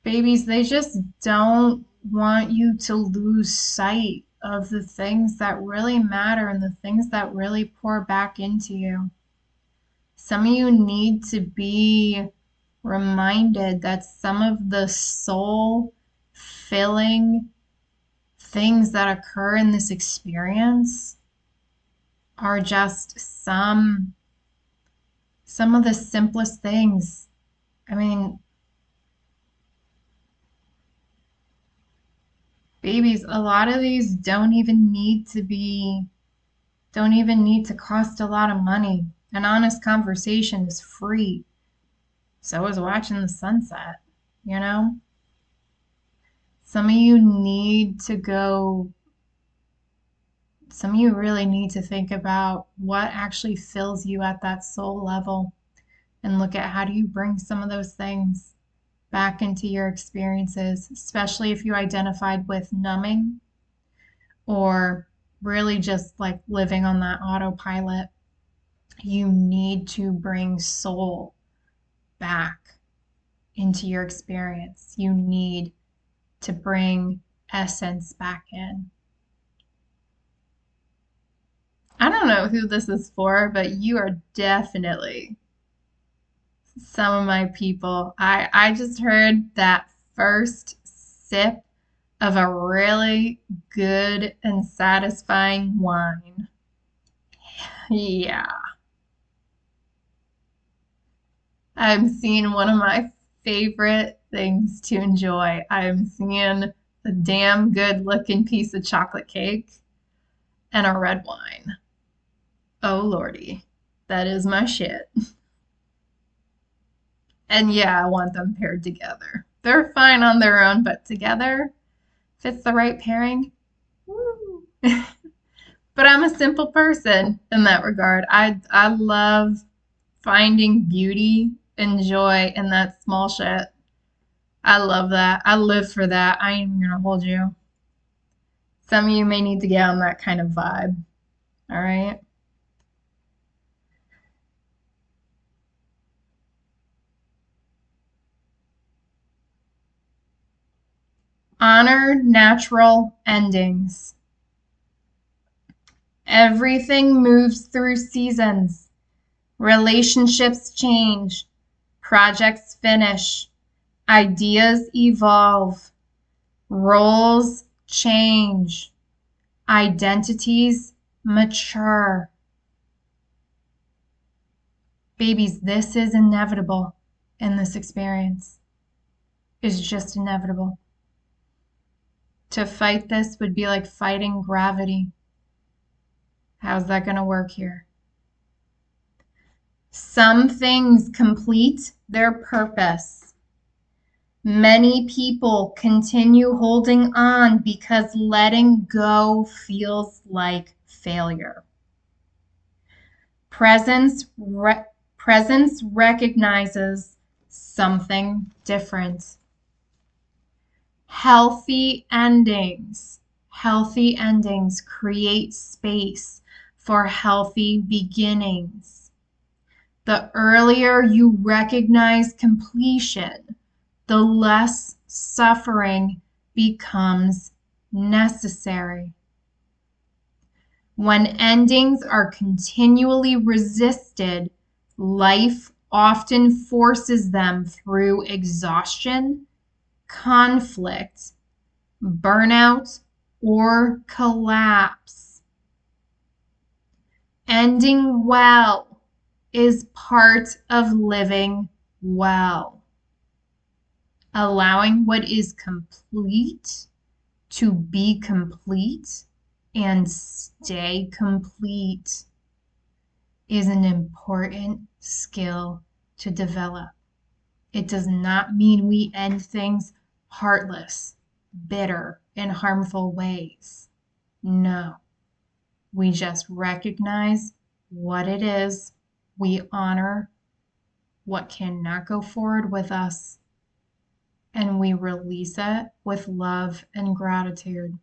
Babies, they just don't want you to lose sight of the things that really matter and the things that really pour back into you. Some of you need to be reminded that some of the soul filling things that occur in this experience are just some of the simplest things. I mean, babies, a lot of these don't even need to cost a lot of money. An honest conversation is free. So is watching the sunset, you know? Some of you really need to think about what actually fills you at that soul level and look at how do you bring some of those things back into your experiences, especially if you identified with numbing or really just like living on that autopilot. You need to bring soul back into your experience. You need to bring essence back in. I don't know who this is for, but you are definitely some of my people. I just heard that first sip of a really good and satisfying wine. Yeah. I'm seeing one of my favorite things to enjoy. I'm seeing a damn good looking piece of chocolate cake and a red wine. Oh lordy, that is my shit. And yeah, I want them paired together. They're fine on their own, but together, if it's the right pairing, woo. But I'm a simple person in that regard. I love finding beauty and joy in that small shit. I love that. I live for that. I ain't even gonna hold you. Some of you may need to get on that kind of vibe. All right. Honor natural endings. Everything moves through seasons. Relationships change. Projects finish. Ideas evolve. Roles change. Identities mature. Babies, this is inevitable in this experience. It's just inevitable. To fight this would be like fighting gravity. How's that going to work here? Some things complete their purpose. Many people continue holding on because letting go feels like failure. Presence recognizes something different. Healthy endings Healthy endings create space for healthy beginnings. The earlier you recognize completion, the less suffering becomes necessary. When endings are continually resisted, life often forces them through exhaustion, conflict, burnout, or collapse. Ending well is part of living well. Allowing what is complete to be complete and stay complete is an important skill to develop. It does not mean we end things heartless, bitter, and harmful ways. No. We just recognize what it is. We honor what cannot go forward with us, and we release it with love and gratitude.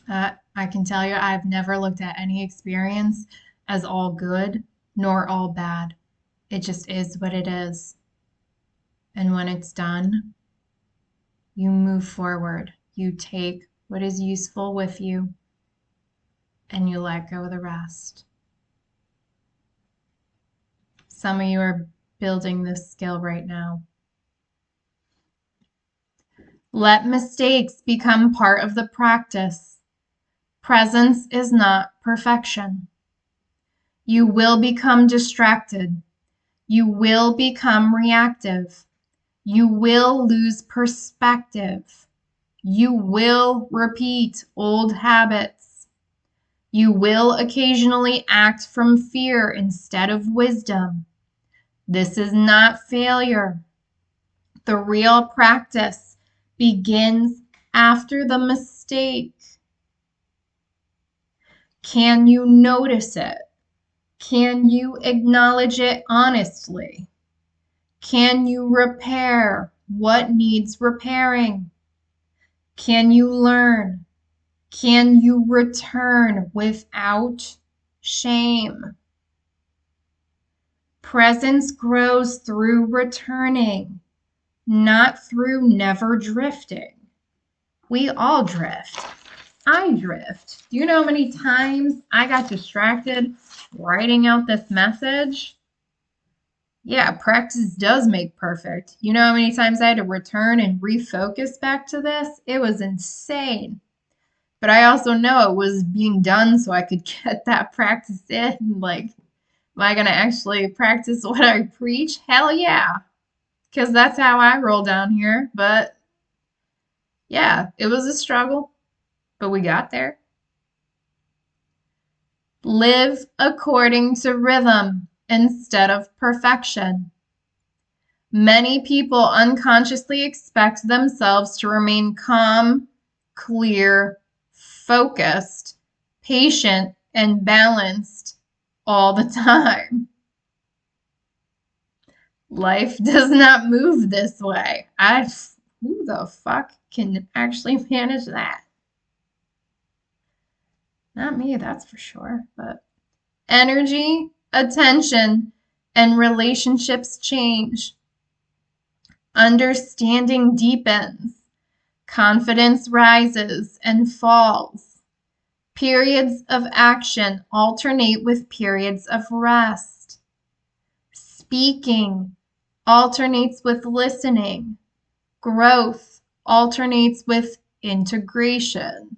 I can tell you, I've never looked at any experience as all good nor all bad. It just is what it is. And when it's done, you move forward. You take what is useful with you and you let go of the rest. Some of you are building this skill right now. Let mistakes become part of the practice. Presence is not perfection. You will become distracted. You will become reactive. You will lose perspective. You will repeat old habits. You will occasionally act from fear instead of wisdom. This is not failure. The real practice begins after the mistake. Can you notice it? Can you acknowledge it honestly? Can you repair what needs repairing? Can you learn? Can you return without shame? Presence grows through returning, not through never drifting. We all drift. I drift. Do you know how many times I got distracted writing out this message? Yeah, practice does make perfect. You know how many times I had to return and refocus back to this? It was insane. But I also know it was being done so I could get that practice in. Like, am I going to actually practice what I preach? Hell yeah. Because that's how I roll down here. But yeah, it was a struggle, but we got there. Live according to rhythm instead of perfection. Many people unconsciously expect themselves to remain calm, clear, focused, patient, and balanced all the time. Life does not move this way. Who the fuck can actually manage that? Not me, that's for sure. But energy, attention, and relationships change. Understanding deepens. Confidence rises and falls. Periods of action alternate with periods of rest. Speaking alternates with listening. Growth alternates with integration.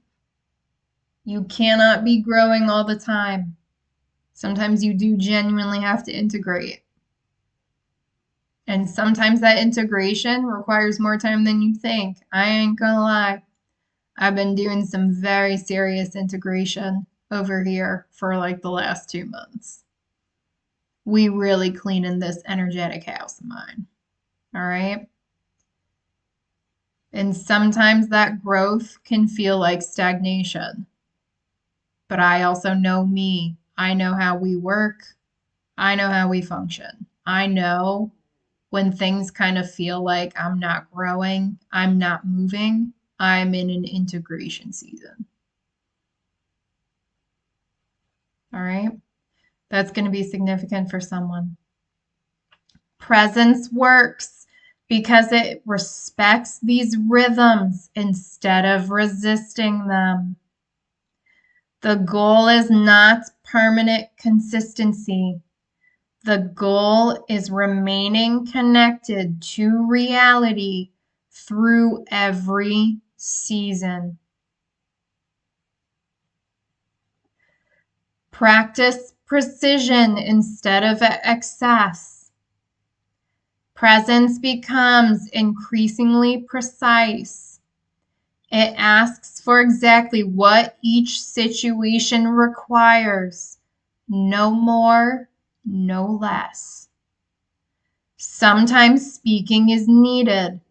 You cannot be growing all the time. Sometimes you do genuinely have to integrate. And sometimes that integration requires more time than you think. I ain't gonna lie. I've been doing some very serious integration over here for like the last 2 months. We really cleaning this energetic house of mine. All right. And sometimes that growth can feel like stagnation. But I also know me. I know how we work. I know how we function. I know when things kind of feel like I'm not growing, I'm not moving. I'm in an integration season. All right. That's going to be significant for someone. Presence works because it respects these rhythms instead of resisting them. The goal is not permanent consistency. The goal is remaining connected to reality through every season. Practice precision instead of excess. Presence becomes increasingly precise. It asks for exactly what each situation requires, no more, no less. Sometimes speaking is needed.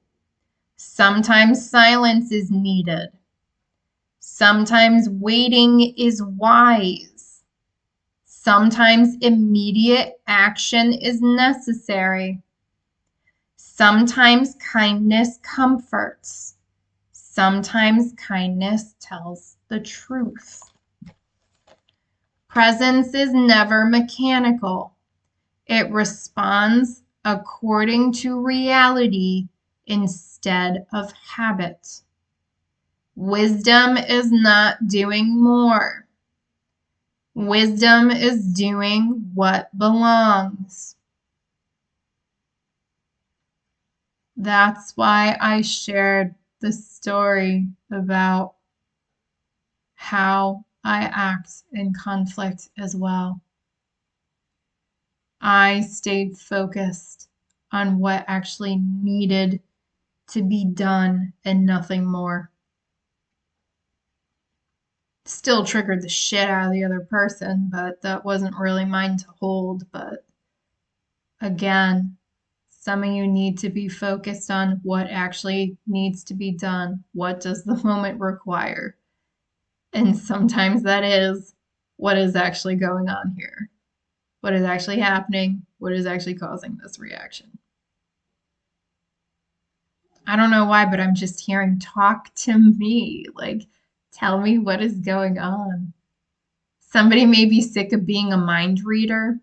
Sometimes silence is needed. Sometimes waiting is wise. Sometimes immediate action is necessary. Sometimes kindness comforts. Sometimes kindness tells the truth. Presence is never mechanical. It responds according to reality instead of habit. Wisdom is not doing more. Wisdom is doing what belongs. That's why I shared the story about how I act in conflict as well. I stayed focused on what actually needed to be done and nothing more. Still triggered the shit out of the other person, but that wasn't really mine to hold. But again, some of you need to be focused on what actually needs to be done. What does the moment require? And sometimes that is what is actually going on here. What is actually happening? What is actually causing this reaction? I don't know why, but I'm just hearing talk to me. Like, tell me what is going on. Somebody may be sick of being a mind reader.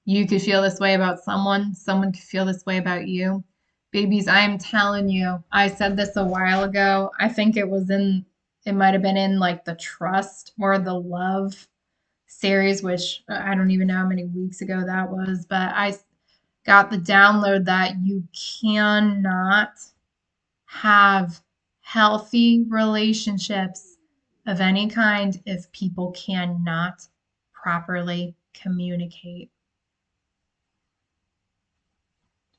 You could feel this way about someone. Someone could feel this way about you. Babies, I am telling you, I said this a while ago. I think it might have been in like the trust or the love series, which I don't even know how many weeks ago that was, but I got the download that you cannot have healthy relationships of any kind if people cannot properly communicate.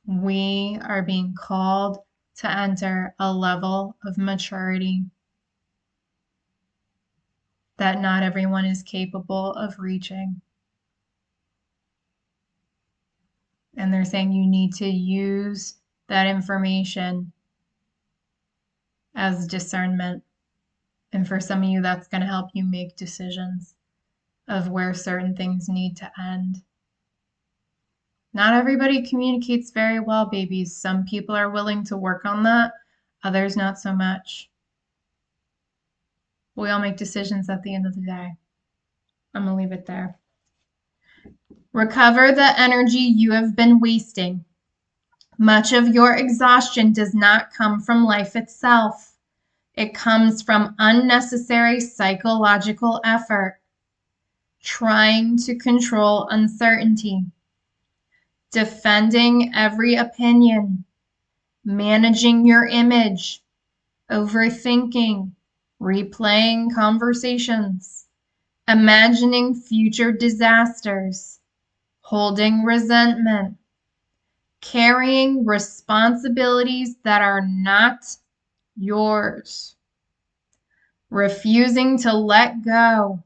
We are being called to enter a level of maturity that not everyone is capable of reaching. And they're saying you need to use that information as discernment. And for some of you, that's going to help you make decisions of where certain things need to end. Not everybody communicates very well, babies. Some people are willing to work on that, others not so much. We all make decisions at the end of the day. I'm going to leave it there. Recover the energy you have been wasting. Much of your exhaustion does not come from life itself. It comes from unnecessary psychological effort, trying to control uncertainty, defending every opinion, managing your image, overthinking, replaying conversations, imagining future disasters, holding resentment, carrying responsibilities that are not yours, refusing to let go,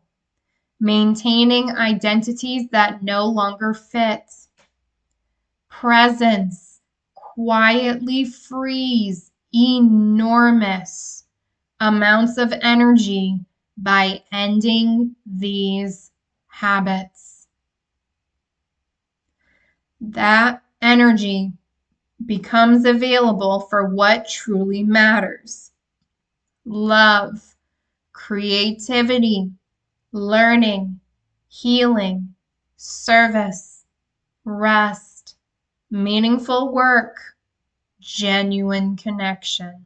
maintaining identities that no longer fit. Presence quietly frees enormous amounts of energy by ending these habits. That energy becomes available for what truly matters. love, creativity, learning, healing, service, rest, meaningful work, genuine connection.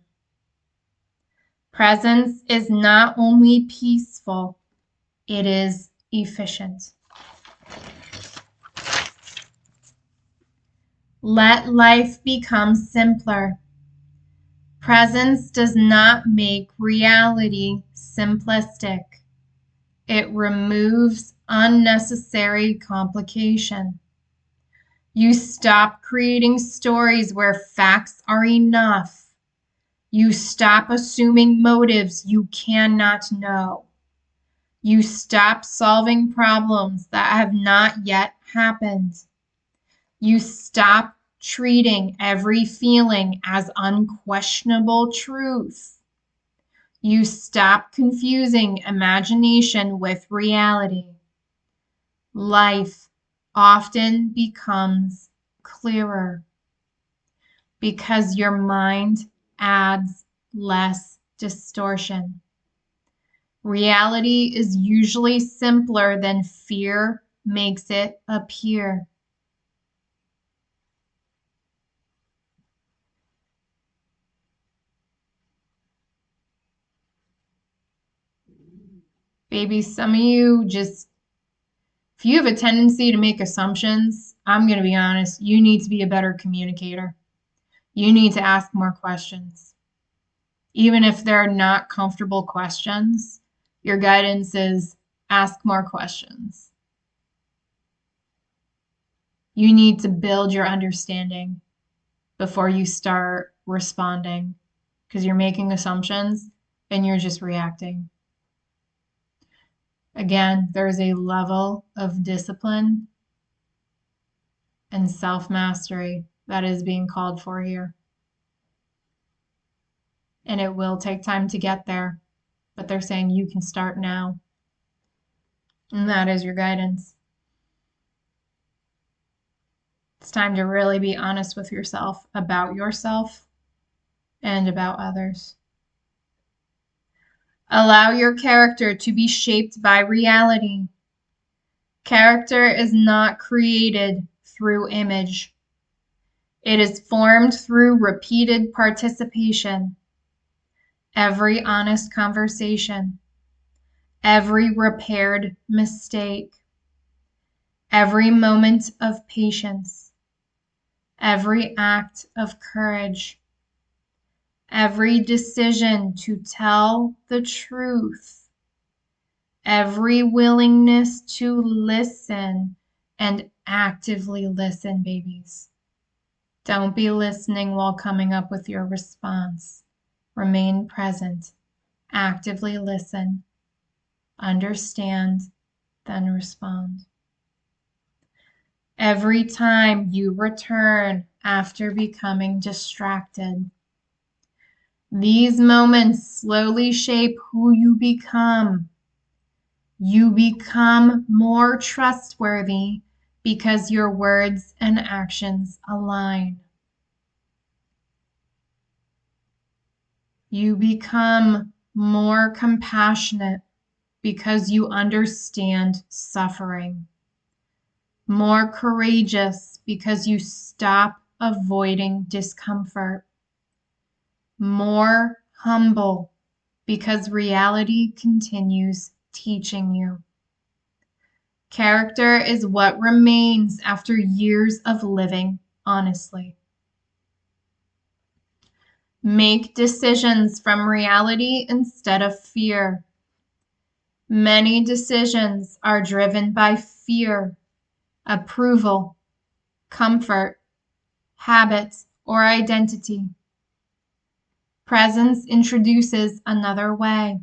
Presence is not only peaceful, it is efficient. Let life become simpler. Presence does not make reality simplistic. It removes unnecessary complication. You stop creating stories where facts are enough. You stop assuming motives you cannot know. You stop solving problems that have not yet happened. You stop treating every feeling as unquestionable truth. You stop confusing imagination with reality. Life often becomes clearer because your mind adds less distortion. Reality is usually simpler than fear makes it appear. Baby, some of you just, if you have a tendency to make assumptions, I'm going to be honest, you need to be a better communicator. You need to ask more questions. Even if they're not comfortable questions, your guidance is ask more questions. You need to build your understanding before you start responding because you're making assumptions and you're just reacting. Again, there's a level of discipline and self-mastery that is being called for here. And it will take time to get there, but they're saying you can start now. And that is your guidance. It's time to really be honest with yourself and about others. Allow your character to be shaped by reality. Character is not created through image. It is formed through repeated participation. Every honest conversation, every repaired mistake, every moment of patience, every act of courage, every decision to tell the truth, every willingness to listen and actively listen, babies. Don't be listening while coming up with your response. Remain present. Actively listen. Understand, then respond. Every time you return after becoming distracted, these moments slowly shape who you become. You become more trustworthy because your words and actions align. You become more compassionate because you understand suffering. More courageous because you stop avoiding discomfort. More humble because reality continues teaching you. Character is what remains after years of living honestly. Make decisions from reality instead of fear. Many decisions are driven by fear, approval, comfort, habits, or identity. Presence introduces another way.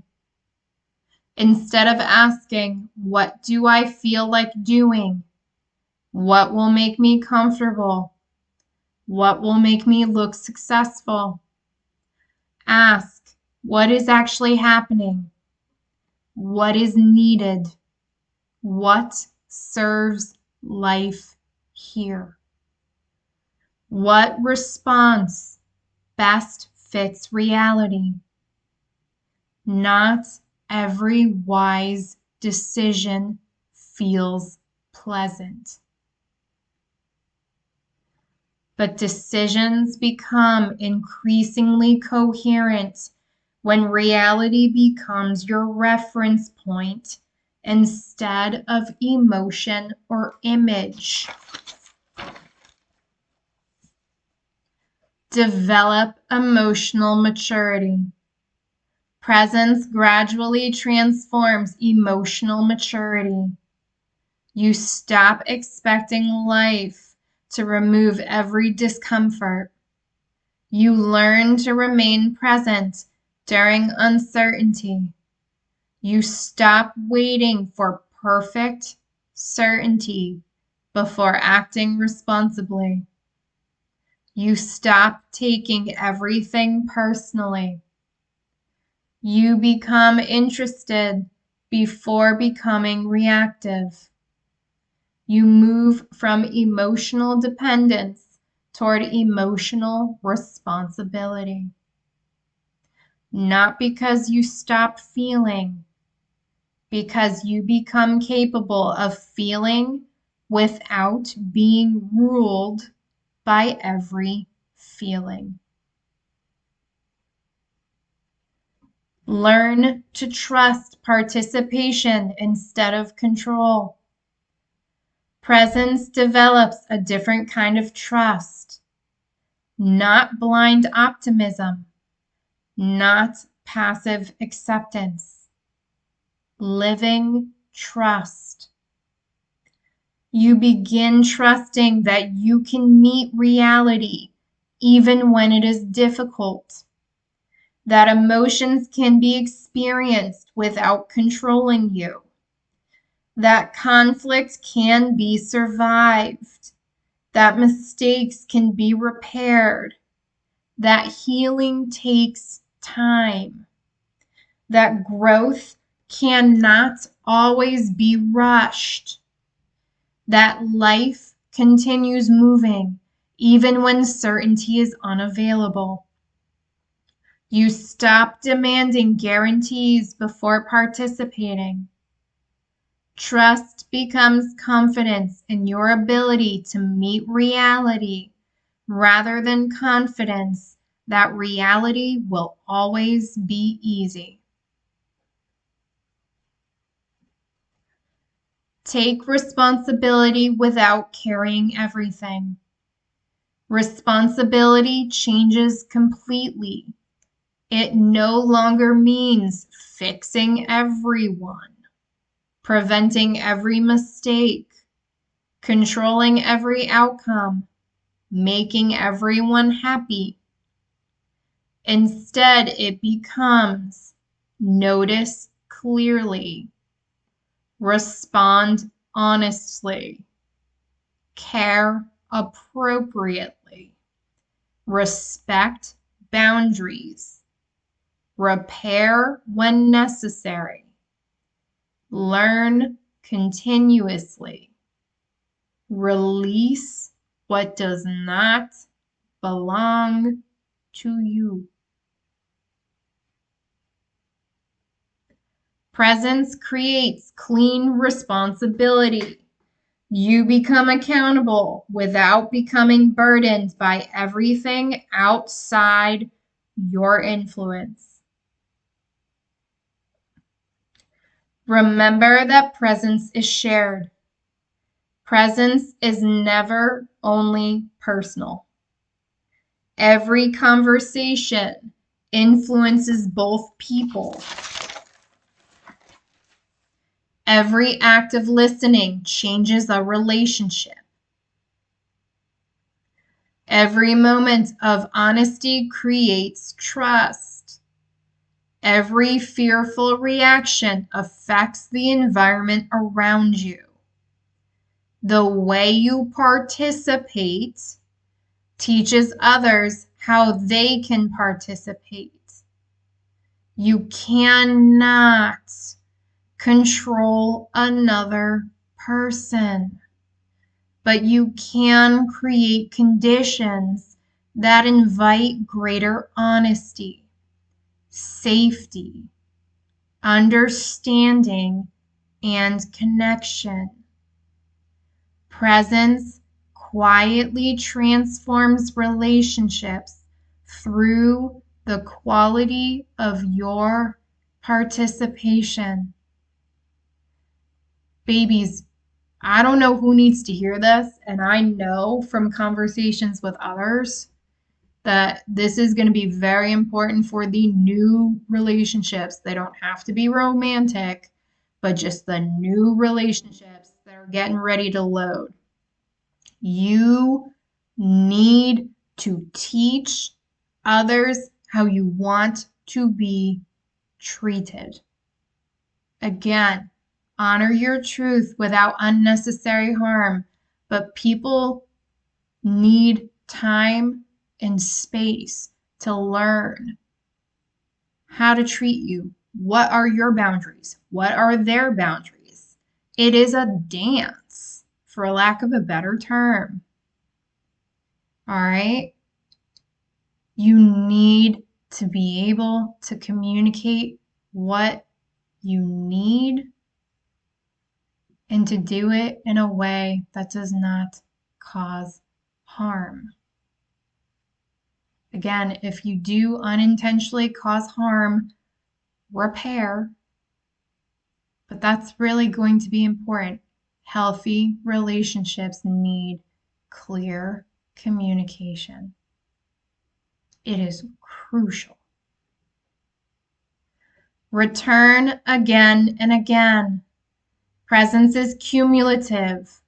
Instead of asking, what do I feel like doing? What will make me comfortable? What will make me look successful? Ask, what is actually happening? What is needed? What serves life here? What response best fits reality? Not every wise decision feels pleasant. But decisions become increasingly coherent when reality becomes your reference point instead of emotion or image. Develop emotional maturity. Presence gradually transforms emotional maturity. You stop expecting life to remove every discomfort. You learn to remain present during uncertainty. You stop waiting for perfect certainty before acting responsibly. You stop taking everything personally. You become interested before becoming reactive. You move from emotional dependence toward emotional responsibility. Not because you stop feeling, because you become capable of feeling without being ruled by every feeling. Learn to trust participation instead of control. Presence develops a different kind of trust, not blind optimism, not passive acceptance. Living trust. You begin trusting that you can meet reality even when it is difficult, that emotions can be experienced without controlling you, that conflict can be survived, that mistakes can be repaired, that healing takes time, that growth cannot always be rushed, that life continues moving even when certainty is unavailable. You stop demanding guarantees before participating. Trust becomes confidence in your ability to meet reality rather than confidence that reality will always be easy. Take responsibility without carrying everything. Responsibility changes completely. It no longer means fixing everyone, preventing every mistake, controlling every outcome, making everyone happy. Instead, it becomes notice clearly, respond honestly, care appropriately, respect boundaries, repair when necessary, learn continuously, release what does not belong to you. Presence creates clean responsibility. You become accountable without becoming burdened by everything outside your influence. Remember that presence is shared. Presence is never only personal. Every conversation influences both people. Every act of listening changes a relationship. Every moment of honesty creates trust. Every fearful reaction affects the environment around you. The way you participate teaches others how they can participate. You cannot control another person, but you can create conditions that invite greater honesty, safety, understanding, and connection. Presence quietly transforms relationships through the quality of your participation. Babies, I don't know who needs to hear this, and I know from conversations with others that this is going to be very important for the new relationships. They don't have to be romantic, but just the new relationships that are getting ready to load. You need to teach others how you want to be treated. Again, honor your truth without unnecessary harm, but people need time and space to learn how to treat you. What are your boundaries? What are their boundaries? It is a dance, for lack of a better term. All right? You need to be able to communicate what you need and to do it in a way that does not cause harm. Again, if you do unintentionally cause harm, repair. But that's really going to be important. Healthy relationships need clear communication. It is crucial. Return again and again. Presence is cumulative.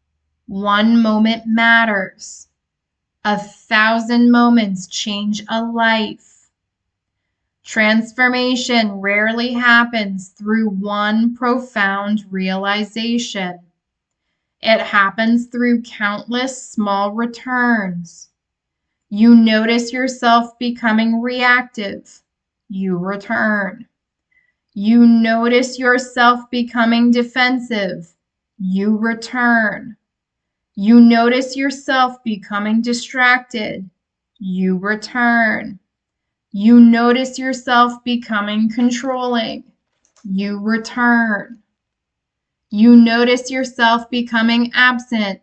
One moment matters. 1,000 moments change a life. Transformation rarely happens through one profound realization. It happens through countless small returns. You notice yourself becoming reactive. You return. You notice yourself becoming defensive. You return. You notice yourself becoming distracted. You return. You notice yourself becoming controlling. You return. You notice yourself becoming absent.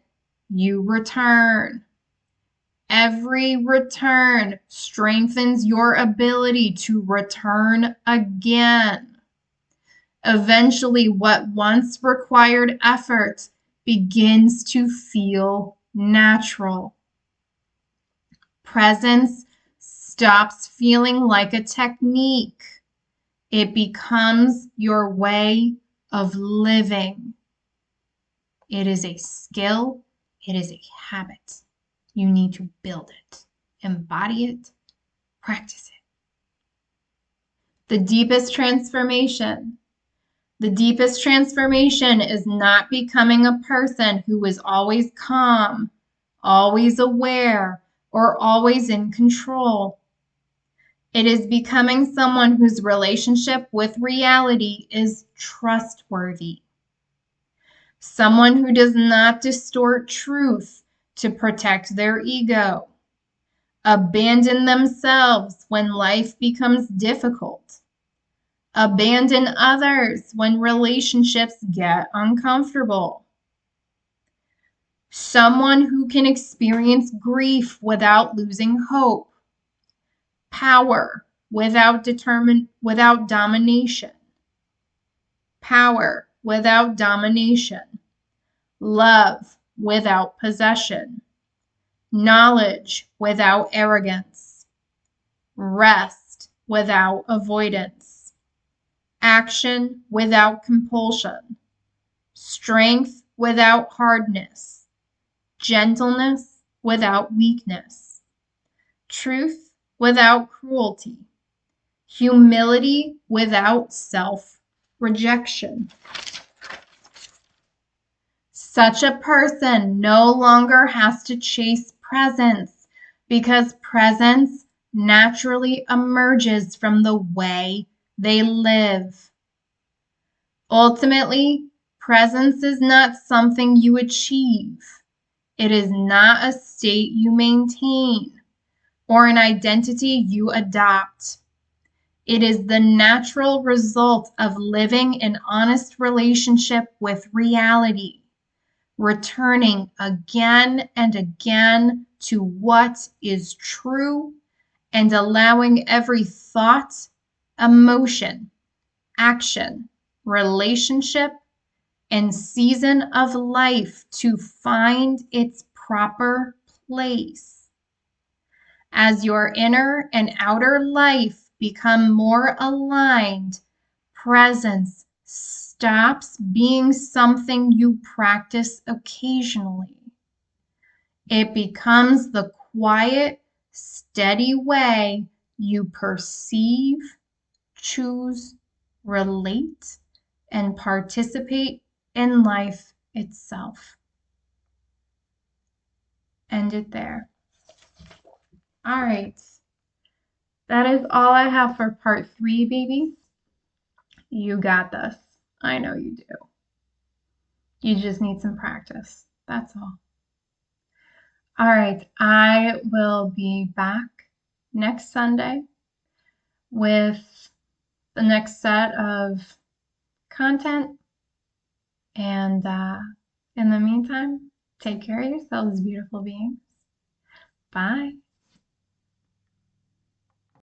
You return. Every return strengthens your ability to return again. Eventually, what once required effort begins to feel natural. Presence stops feeling like a technique. It becomes your way of living. It is a skill. It is a habit. You need to build it, embody it, practice it. The deepest transformation is not becoming a person who is always calm, always aware, or always in control. It is becoming someone whose relationship with reality is trustworthy. Someone who does not distort truth to protect their ego. Abandon themselves when life becomes difficult. Abandon others when relationships get uncomfortable. Someone who can experience grief without losing hope. Power without domination. Power without domination. Love without possession. Knowledge without arrogance. Rest without avoidance. Action without compulsion. Strength without hardness. Gentleness without weakness. Truth without cruelty. Humility without self-rejection. Such a person no longer has to chase presence because presence naturally emerges from the way they live. Ultimately, presence is not something you achieve. It is not a state you maintain or an identity you adopt. It is the natural result of living an honest relationship with reality, returning again and again to what is true and allowing every thought, emotion, action, relationship, and season of life to find its proper place. As your inner and outer life become more aligned, presence stops being something you practice occasionally. It becomes the quiet, steady way you perceive, choose, relate, and participate in life itself. End it there. All right. That is all I have for part 3, babies. You got this. I know you do. You just need some practice. That's all. All right. I will be back next Sunday with the next set of content. And in the meantime, take care of yourselves, beautiful beings. Bye.